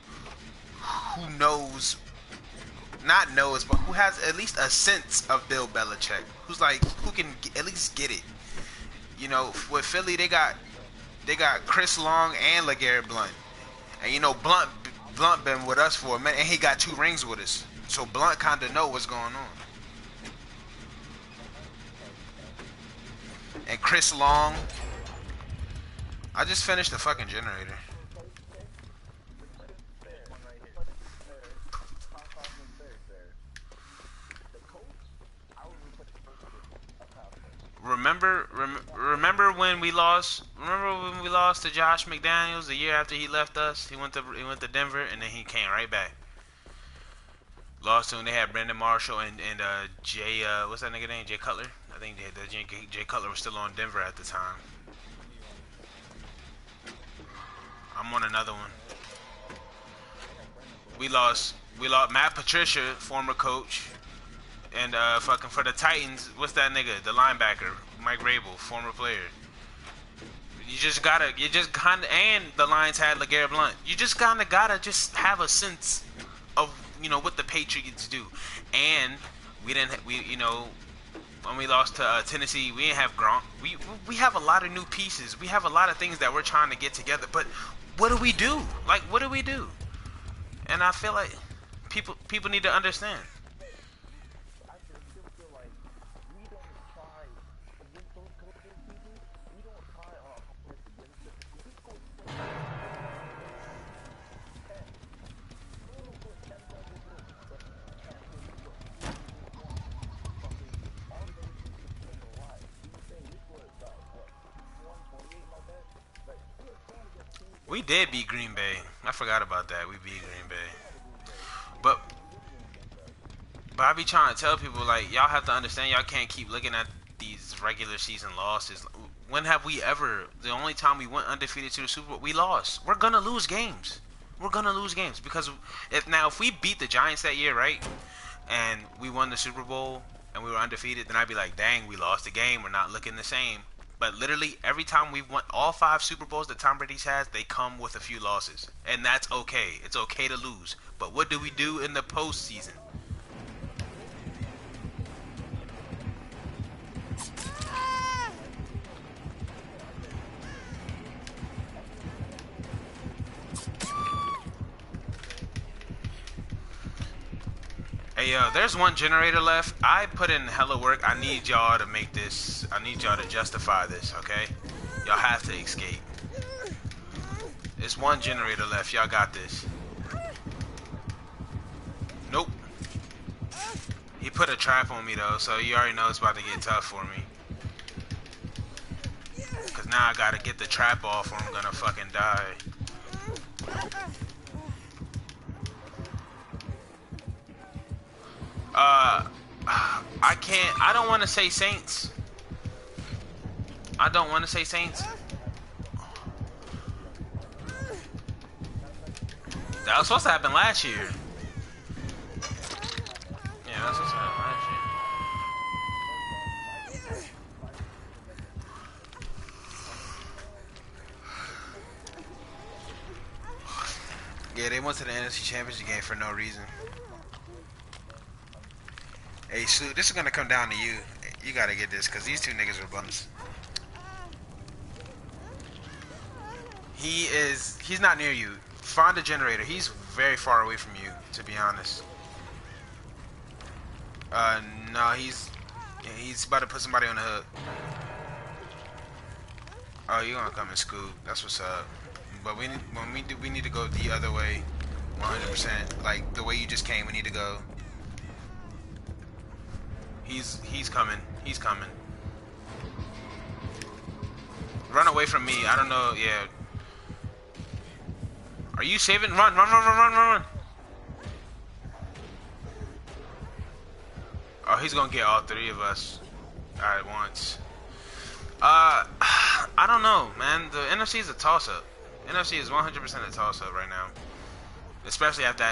Speaker 1: who knows, not knows, but who has at least a sense of Bill Belichick. Who's like, who can at least get it. You know, with Philly, they got Chris Long and LeGarrette Blunt, and you know Blunt been with us for a minute, and he got 2 rings with us. So Blunt kind of know what's going on.
Speaker 2: Okay.
Speaker 1: And Chris Long, I just finished the fucking generator.
Speaker 2: Okay. This one right here. Replace Tom Coughlin's very fair. The coach, I would replace first with a Coughlin.
Speaker 1: remember when we lost? Remember when we lost to Josh McDaniels the year after he left us? He went to Denver and then he came right back. Lost to when they had Brandon Marshall and Jay what's that nigga name? Jay Cutler. I think Jay Cutler was still on Denver at the time. I'm on another one. We lost Matt Patricia, former coach. And fucking for the Titans, what's that nigga? The linebacker, Mike Rabel, former player. You just kinda, and the Lions had LeGarrette Blount. You just gotta just have a sense of, what the Patriots do. And when we lost to Tennessee, we didn't have Gronk. We have a lot of new pieces. We have a lot of things that we're trying to get together. But what do we do? Like, what do we do? And I feel like people need to understand. We did beat Green Bay. I forgot about that. We beat Green Bay. But I be trying to tell people, like, y'all have to understand, y'all can't keep looking at these regular season losses. When have we ever, the only time we went undefeated to the Super Bowl, we lost. We're gonna lose games. We're gonna lose games because if we beat the Giants that year, right, and we won the Super Bowl and we were undefeated, then I'd be like, dang, we lost the game. We're not looking the same. But literally every time we've won all 5 Super Bowls that Tom Brady's has, they come with a few losses. And that's okay. It's okay to lose. But what do we do in the postseason? Hey, there's one generator left. I put in hella work. I need y'all to make this. I need y'all to justify this, okay? Y'all have to escape. There's one generator left. Y'all got this. Nope. He put a trap on me, though, so you already know it's about to get tough for me. Because now I got to get the trap off or I'm going to fucking die. I can't. I don't want to say Saints. I don't want to say Saints. That was supposed to happen last year. Yeah, that's supposed to happen last year. Yeah, they went to the NFC Championship game for no reason. Hey, Sue, this is gonna come down to you. You gotta get this, cause these two niggas are bums. He's not near you. Find a generator. He's very far away from you, to be honest. No, he's about to put somebody on the hook. Oh, you gonna come and scoop? That's what's up. But we need to go the other way, 100%. Like the way you just came, we need to go. He's coming. He's coming. Run away from me. I don't know. Yeah. Are you saving? Run, run, run, run, run, run, run. Oh, he's gonna get all 3 of us at once. I don't know, man. The NFC is a toss-up. NFC is 100% a toss-up right now. Especially after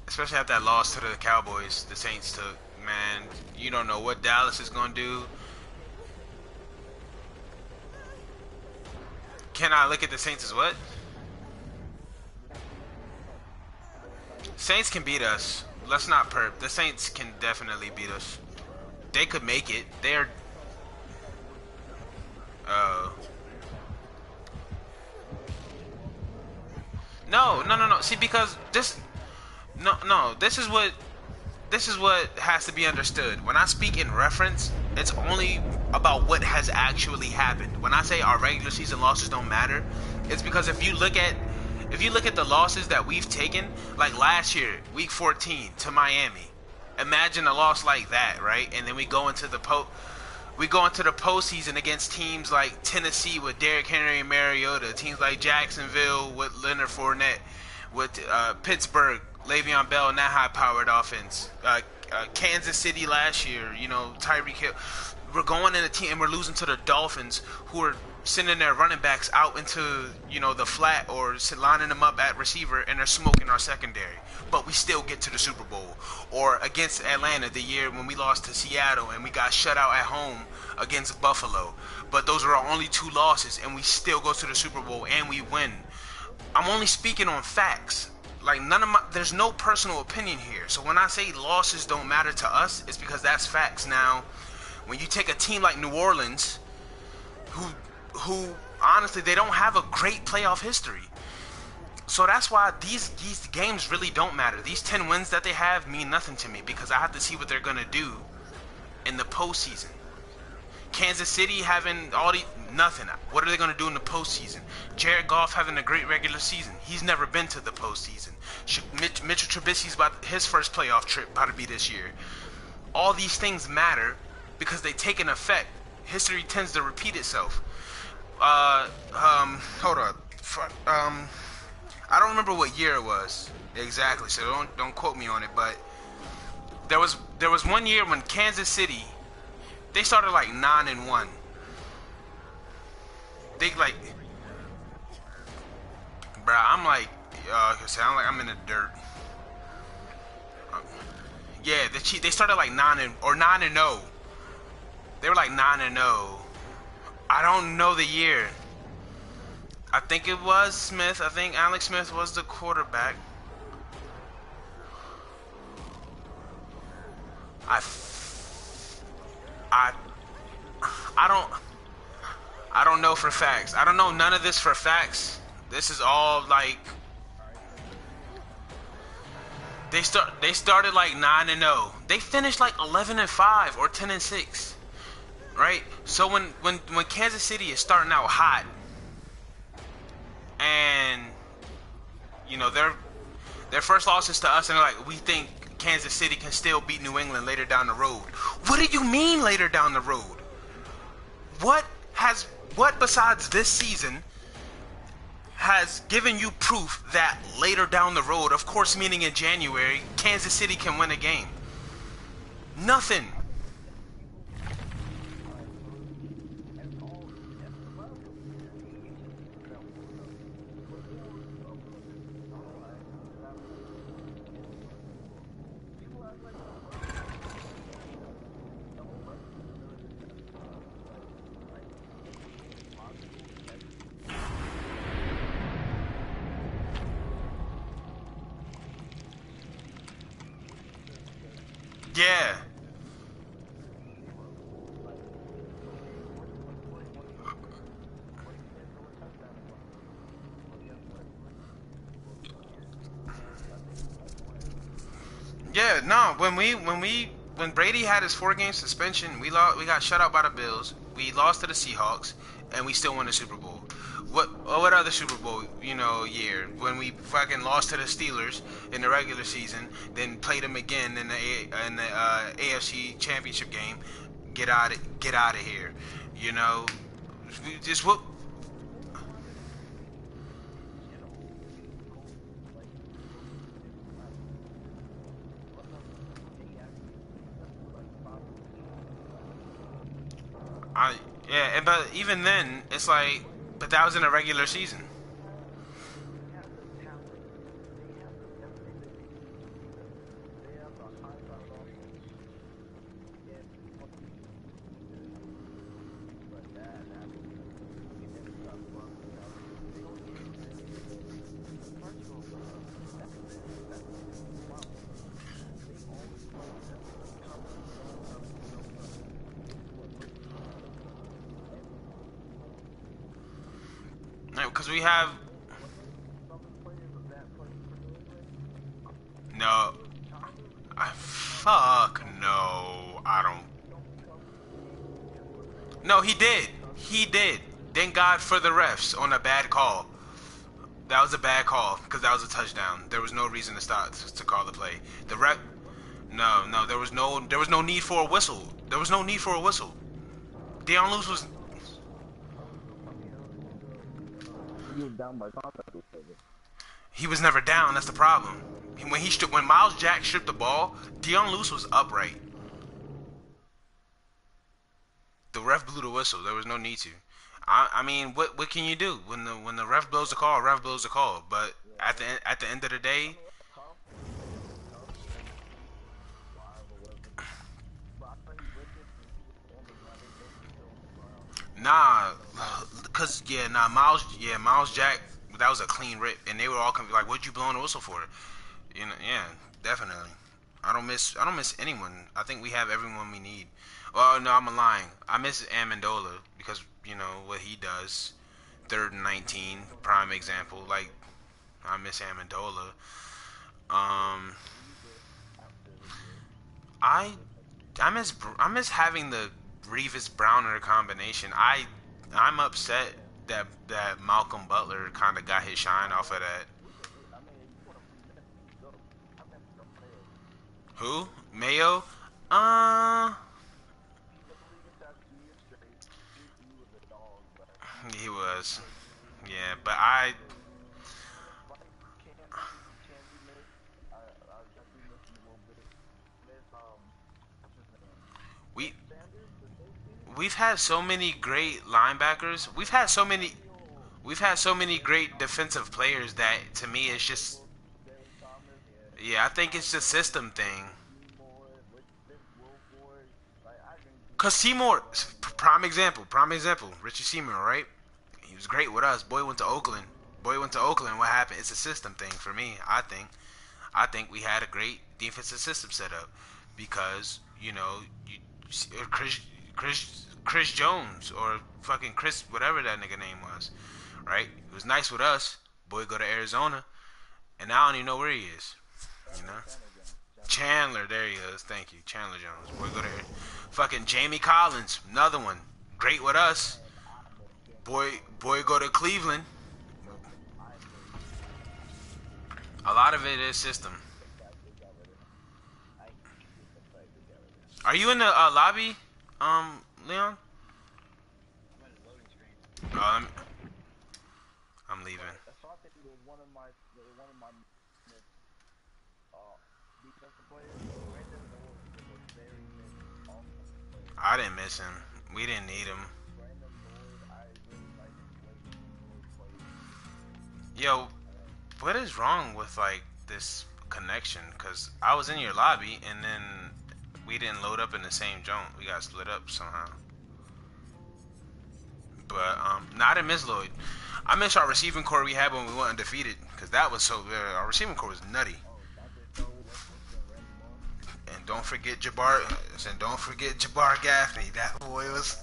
Speaker 1: that loss to the Cowboys, the Saints took. Man, you don't know what Dallas is gonna do. Can I look at the Saints as what? Saints can beat us. Let's not perp. The Saints can definitely beat us. They could make it. They're... No. See, because this... No. This is what has to be understood. When I speak in reference, it's only about what has actually happened. When I say our regular season losses don't matter, it's because if you look at the losses that we've taken, like last year, week 14 to Miami, imagine a loss like that, right? And then we go into the We go into the postseason against teams like Tennessee with Derrick Henry and Mariota, teams like Jacksonville with Leonard Fournette, with Pittsburgh, Le'Veon Bell and that high-powered offense. Kansas City last year, you know, Tyreek Hill. We're going in a team and we're losing to the Dolphins, who are sending their running backs out into, you know, the flat or lining them up at receiver, and they're smoking our secondary. But we still get to the Super Bowl. Or against Atlanta the year when we lost to Seattle and we got shut out at home against Buffalo. But those are our only 2 losses, and we still go to the Super Bowl and we win. I'm only speaking on facts. Like, there's no personal opinion here. So when I say losses don't matter to us, it's because that's facts. Now, when you take a team like New Orleans, who honestly, they don't have a great playoff history. So that's why these games really don't matter. These 10 wins that they have mean nothing to me, because I have to see what they're going to do in the postseason. Kansas City having nothing. What are they going to do in the postseason? Jared Goff having a great regular season. He's never been to the postseason. Mitchell Trubisky's his first playoff trip about to be this year. All these things matter because they take an effect. History tends to repeat itself. Hold up. I don't remember what year it was exactly, so don't quote me on it. But there was one year when Kansas City, they started like 9-1. They like, bruh, I'm in the dirt. Yeah, they started like 9-0. They were like 9-0. I don't know the year. I think it was Smith. I think Alex Smith was the quarterback. I don't know for facts. I don't know none of this for facts. This is all like they started like 9-0. They finished like 11-5 or 10-6. Right? So when Kansas City is starting out hot, and you know their first losses to us, and they're like, we think Kansas City can still beat New England later down the road. What do you mean later down the road? What besides this season has given you proof that later down the road, of course meaning in January, Kansas City can win a game? Nothing. Yeah. Yeah, no, when Brady had his 4-game suspension, we got shut out by the Bills. We lost to the Seahawks, and we still won the Super Bowl. What other Super Bowl, year when we fucking lost to the Steelers in the regular season, then played them again in the AFC Championship game? Get out of here, just what. But even then, it's like, but that was in a regular season. Because we have no, fuck no, I don't. No, he did. Thank God for the refs on a bad call. That was a bad call because that was a touchdown. There was no reason to call the play. No, there was no need for a whistle. There was no need for a whistle. Deion Lewis was
Speaker 2: He was down by contact with it.
Speaker 1: he was never down. That's the problem. When Miles Jack stripped the ball, Deion Lewis was upright. The ref blew the whistle. There was no need to. I mean, what can you do when the ref blows the call? Ref blows the call. But at the end of the day, nah, cause Miles Jack, that was a clean rip, and they were all like, "What'd you blowing the whistle for?" You know, yeah, definitely. I don't miss anyone. I think we have everyone we need. Well, no, I'm lying. I miss Amendola because you know what he does. 3rd and 19, prime example. Like I miss Amendola. Um, I I miss having the Revis Browner combination. I'm upset that Malcolm Butler kind of got his shine off of that. Who? Mayo? Uh, he was. Yeah, but we we've had so many great linebackers. We've had so many great defensive players that to me it's just yeah, I think it's the system thing. Cause Seymour, prime example, Richie Seymour, right? He was great with us. Boy went to Oakland. Boy went to Oakland. What happened? It's a system thing for me. I think we had a great defensive system set up because you know Chris Jones or fucking Chris whatever that nigga name was, right? It was nice with us. Boy go to Arizona, and now I don't even know where he is. You know, Chandler. There he is. Thank you, Chandler Jones. Boy go to fucking Jamie Collins. Another one. Great with us. Boy go to Cleveland. A lot of it is system. Are you in the lobby, Leon? I'm, I'm leaving. I didn't miss him. We didn't need him. Yo, what is wrong with like this connection? Cause I was in your lobby and then we didn't load up in the same joint. We got split up somehow. But no, I didn't miss Lloyd. I miss our receiving core we had when we went undefeated. Cause that was so good. Our receiving core was nutty. And don't forget Jabbar Gaffney. That boy was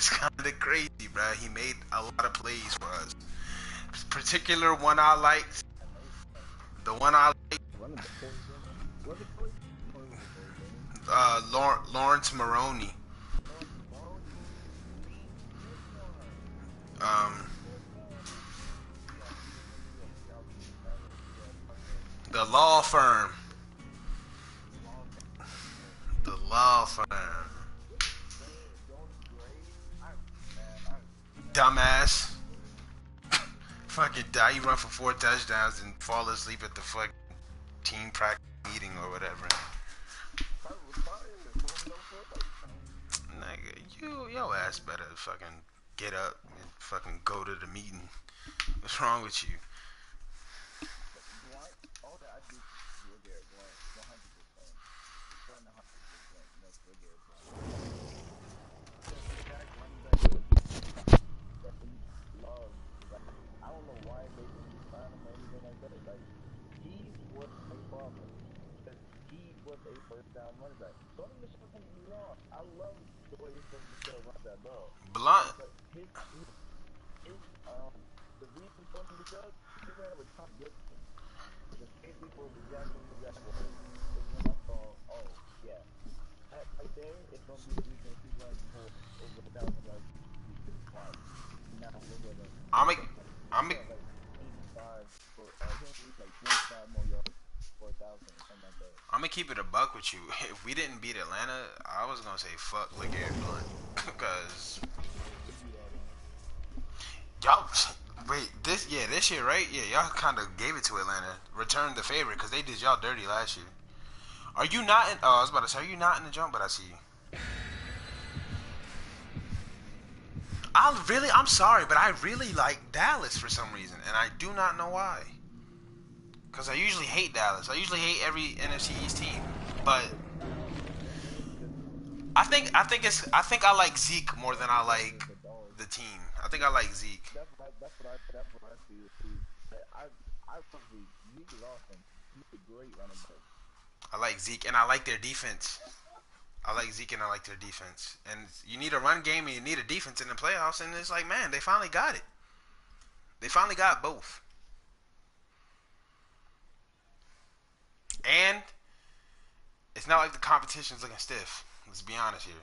Speaker 1: kind of crazy, bro. He made a lot of plays for us. Particular one I liked. The one I liked, Lawrence Maroney. Um, the law firm. The law firm. Dumbass. Fucking die. You run for 4 touchdowns and fall asleep at the fucking team practice meeting or whatever. Nigga, your ass better fucking get up and fucking go to the meeting. What's wrong with you? Blunt. I'm a, I'm a,
Speaker 2: 4,000 or something like that.
Speaker 1: I'm gonna keep it a buck with you. If we didn't beat Atlanta, I was gonna say fuck LeGarrette Blunt, cause y'all wait this year right? Yeah, y'all kind of gave it to Atlanta, returned the favor because they did y'all dirty last year. Are you not in? Oh, I was about to say, are you not in the jump? But I see you. I'm sorry, but I really like Dallas for some reason, and I do not know why. Cause I usually hate Dallas. I usually hate every NFC East team, but I think I like Zeke more than I like the team. I think I like Zeke.
Speaker 2: That's what I feel too. But I love Zeke. Zeke is awesome. He's a great running back.
Speaker 1: I like Zeke, and I like their defense. I like Zeke, and I like their defense. And you need a run game, and you need a defense in the playoffs. And it's like, man, they finally got it. They finally got both. And it's not like the competition's looking stiff. Let's be honest here.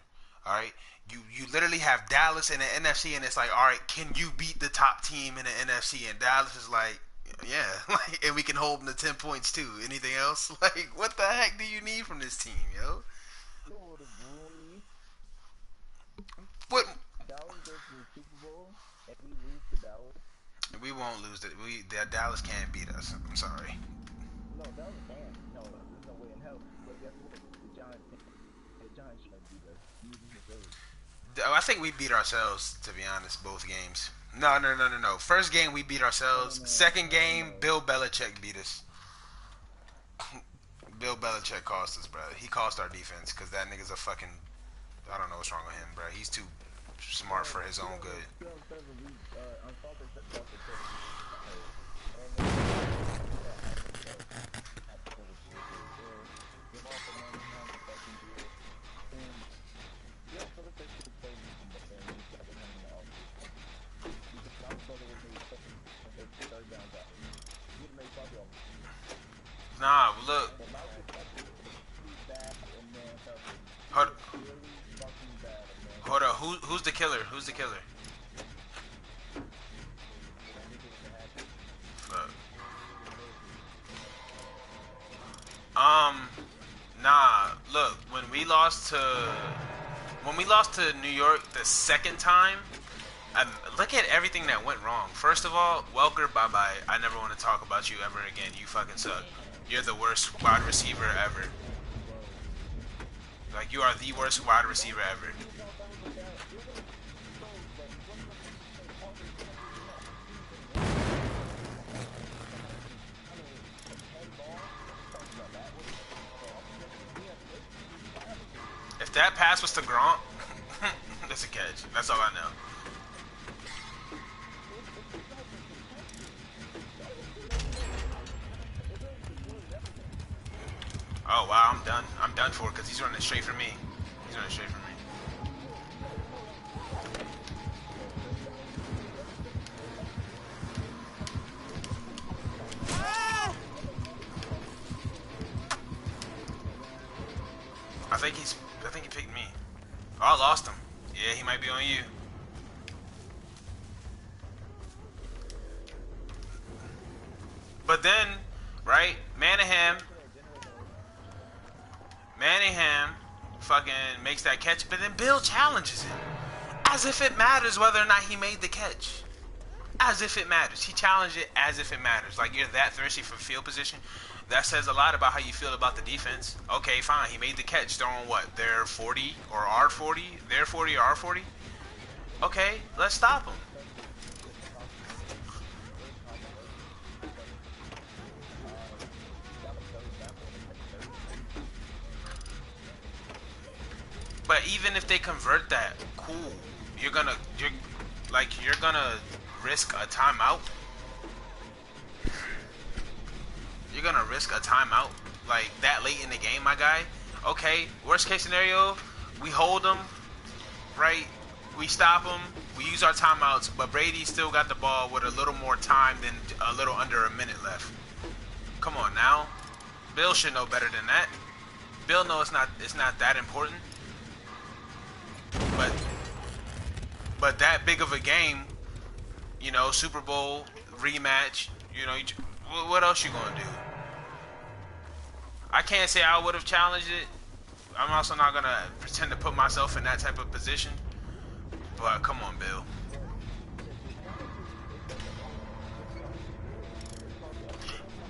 Speaker 1: All right, you literally have Dallas in the NFC, and it's like, all right, can you beat the top team in the NFC? And Dallas is like, yeah, like, and we can hold them to 10 points too. Anything else? Like, what the heck do you need from this team, yo? What?
Speaker 2: Dallas goes to the Super Bowl, and we lose to Dallas.
Speaker 1: We won't lose it. Dallas can't beat us. I'm sorry.
Speaker 2: No, Dallas can't. No, there's no way in hell. But guess what? The Giants should beat us.
Speaker 1: I think we beat ourselves, to be honest, both games. No. First game, we beat ourselves. Second game, Bill Belichick beat us. Bill Belichick cost us, bro. He cost our defense because that nigga's a fucking... I don't know what's wrong with him, bro. He's too smart for his own good. Nah, look. Hold up. Who's the killer? Who's the killer? Fuck. Nah. Look, when we lost to New York the second time, look at everything that went wrong. First of all, Welker, bye bye. I never want to talk about you ever again. You fucking suck. You're the worst wide receiver ever. Like, you are the worst wide receiver ever. If that pass was to Gronk, that's a catch. That's all I know. Oh, wow, I'm done. I'm done for because he's running straight for me. He's running straight for me. I think he picked me. Oh, I lost him. Yeah, he might be on you. But then, right, Manningham fucking makes that catch, but then Bill challenges him. As if it matters whether or not he made the catch. As if it matters. He challenged it as if it matters. Like, you're that thirsty for field position. That says a lot about how you feel about the defense. Okay, fine. He made the catch. They're on what? Their 40 or our 40? Their 40 or our 40? Okay, let's stop him. But even if they convert that, cool. You're gonna risk a timeout. You're gonna risk a timeout like that late in the game, my guy. Okay, worst case scenario, we hold them, right? We stop them. We use our timeouts, but Brady still got the ball with a little more time than a little under a minute left. Come on now, Bill should know better than that. Bill knows it's not that important. But that big of a game, you know, Super Bowl rematch, you know, what else you gonna do? I can't say I would have challenged it. I'm also not gonna pretend to put myself in that type of position. But come on, Bill.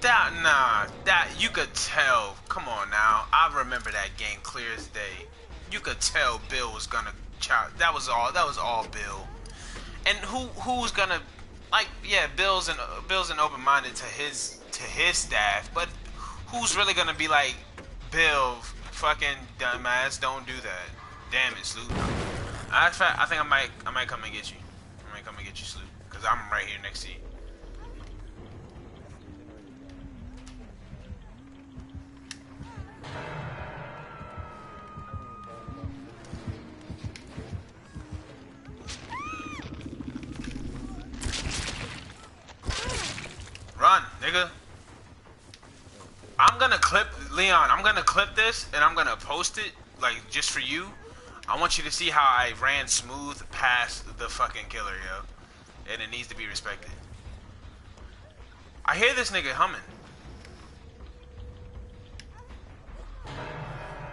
Speaker 1: That you could tell. Come on now, I remember that game clear as day. You could tell Bill was gonna challenge. That was all. That was all Bill. And who's gonna, like, yeah, Bill's an open-minded to his staff, but who's really gonna be like, Bill, fucking dumbass, don't do that. Damn it, Sloop. I think I might come and get you. I might come and get you, Sloop, cause I'm right here next to you. Run, nigga. I'm gonna clip, Leon, I'm gonna clip this and I'm gonna post it, like, just for you. I want you to see how I ran smooth past the fucking killer, yo. And it needs to be respected. I hear this nigga humming.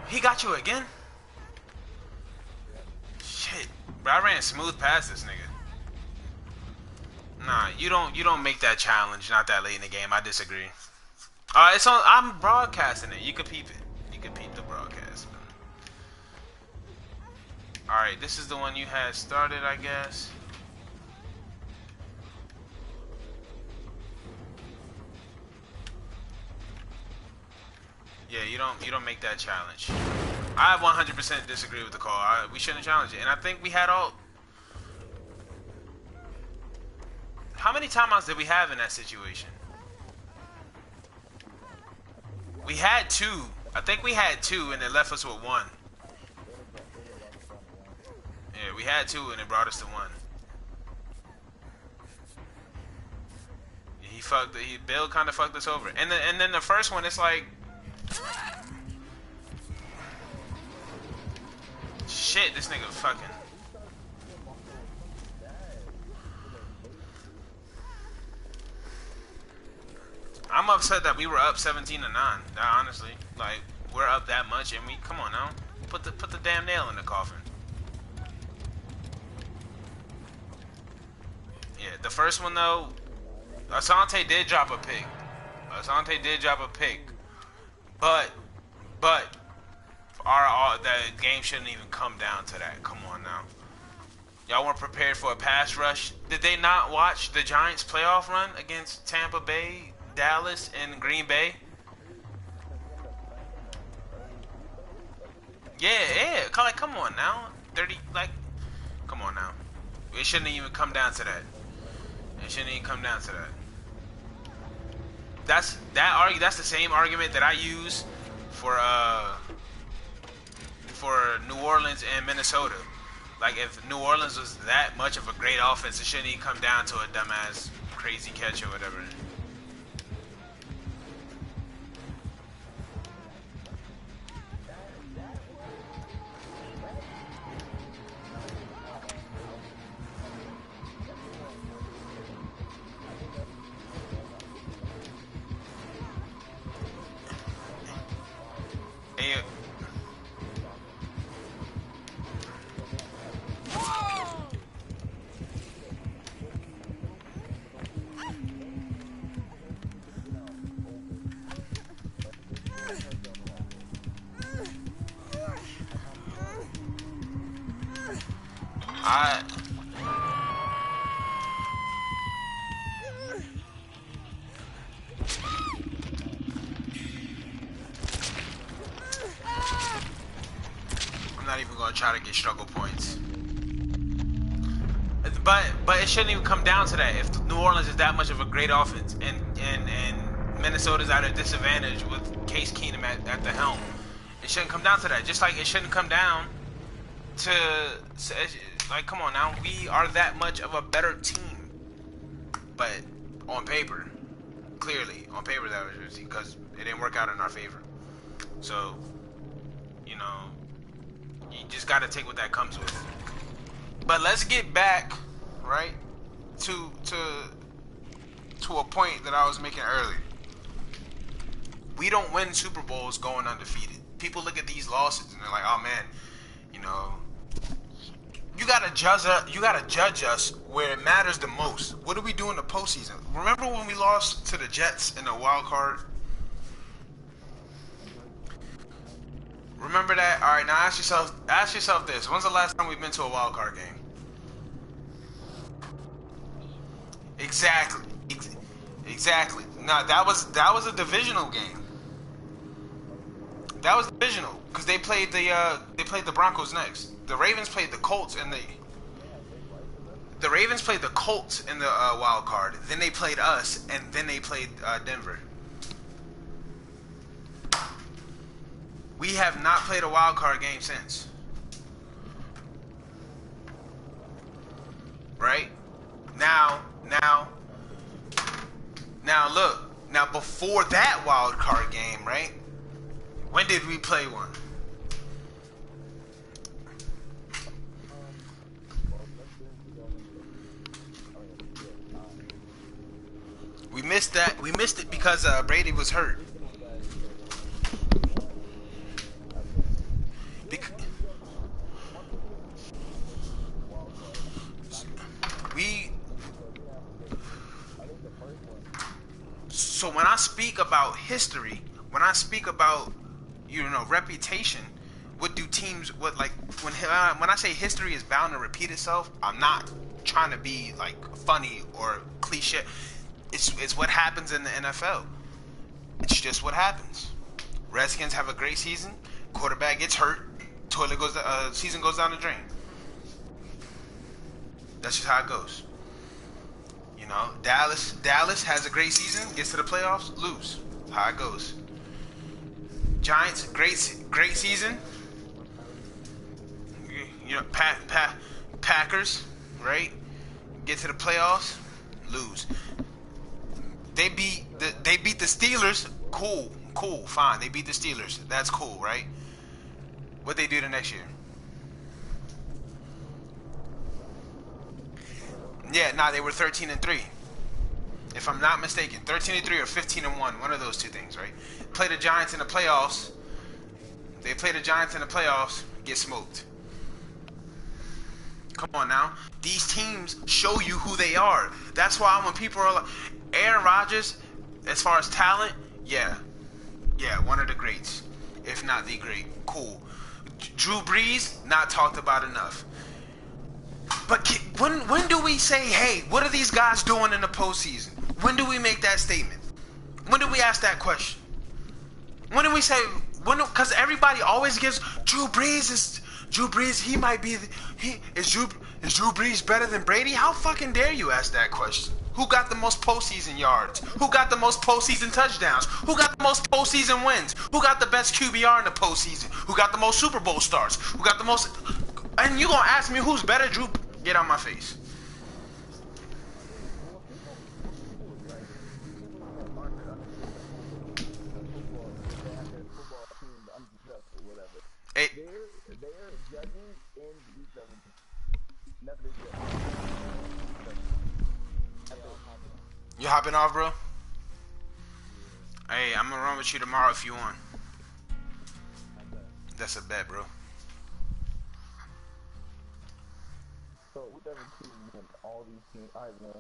Speaker 1: He got you again? Shit. Bro, I ran smooth past this nigga. Nah, you don't make that challenge not that late in the game. I disagree. It's on. I'm broadcasting it. You can peep it. You can peep the broadcast. All right, this is the one you had started, I guess. Yeah, you don't make that challenge. I 100% disagree with the call. We shouldn't challenge it, and I think we had all. How many timeouts did we have in that situation? We had 2. I think we had 2 and it left us with 1. Yeah, we had 2 and it brought us to 1. Bill kind of fucked us over. And then the first one, it's like, shit, this nigga fucking. I'm upset that we were up 17-9. Honestly, like, we're up that much, and come on now, put the damn nail in the coffin. Yeah, the first one though, Asante did drop a pick. But the game shouldn't even come down to that. Come on now. Y'all weren't prepared for a pass rush. Did they not watch the Giants playoff run against Tampa Bay, Dallas, and Green Bay? Yeah. Like, come on now. 30, like, come on now. It shouldn't even come down to that. That's the same argument that I use for New Orleans and Minnesota. Like, if New Orleans was that much of a great offense, it shouldn't even come down to a dumbass crazy catch or whatever. Hey, I'm not even gonna try to get struggle points. But it shouldn't even come down to that. If New Orleans is that much of a great offense and Minnesota's at a disadvantage with Case Keenum at the helm, it shouldn't come down to that. Just like it shouldn't come down to, like, come on now, we are that much of a better team. But on paper, clearly on paper that was because it didn't work out in our favor. So, you know, you just got to take what that comes with. But let's get back, right, to a point that I was making earlier. We don't win Super Bowls going undefeated. People look at these losses and they're like, oh man, you know, you gotta judge us where it matters the most. What do we do in the postseason? Remember when we lost to the Jets in the wild card? Remember that? All right, now ask yourself this: when's the last time we've been to a wild card game? Exactly, exactly. Now that was a divisional game. That was divisional because they played the Broncos next. The Ravens played the Colts and the Ravens played the Colts in the wild card. Then they played us, and then they played Denver. We have not played a wild card game since. Right? Now, look. Now, before that wild card game, right? When did we play one? We missed that. We missed it because Brady was hurt. We. So when I speak about history, when I speak about reputation, what do teams? What like when I say history is bound to repeat itself, I'm not trying to be like funny or cliche. It's what happens in the NFL. It's just what happens. Redskins have a great season. Quarterback gets hurt. Season goes down the drain. That's just how it goes. You know, Dallas has a great season. Gets to the playoffs, lose. How it goes. Giants, great season. You know, Packers, right? Get to the playoffs, lose. They beat the Steelers. Cool, fine. They beat the Steelers. That's cool, right? What they do the next year? Yeah, nah, they were 13-3. If I'm not mistaken, 13-3 or 15-1, one of those two things, right? Play the Giants in the playoffs. They play the Giants in the playoffs, get smoked. Come on now. These teams show you who they are. That's why when people are like, Aaron Rodgers, as far as talent, yeah, one of the greats, if not the great. Cool. Drew Brees, not talked about enough. But when do we say, hey, what are these guys doing in the postseason? When do we make that statement? When do we ask that question? When do we say, because everybody always gives Drew Brees, he might be, is Drew Brees better than Brady? How fucking dare you ask that question? Who got the most postseason yards? Who got the most postseason touchdowns? Who got the most postseason wins? Who got the best QBR in the postseason? Who got the most Super Bowl starts? Who got the most... And you gonna ask me who's better, Drew? Get out my face. Hey.
Speaker 2: They're judging in week 17.
Speaker 1: You hopping off, bro? Hey, I'm gonna run with you tomorrow if you want. That's a bet, bro.
Speaker 2: So week 17, all these teams, alright, man.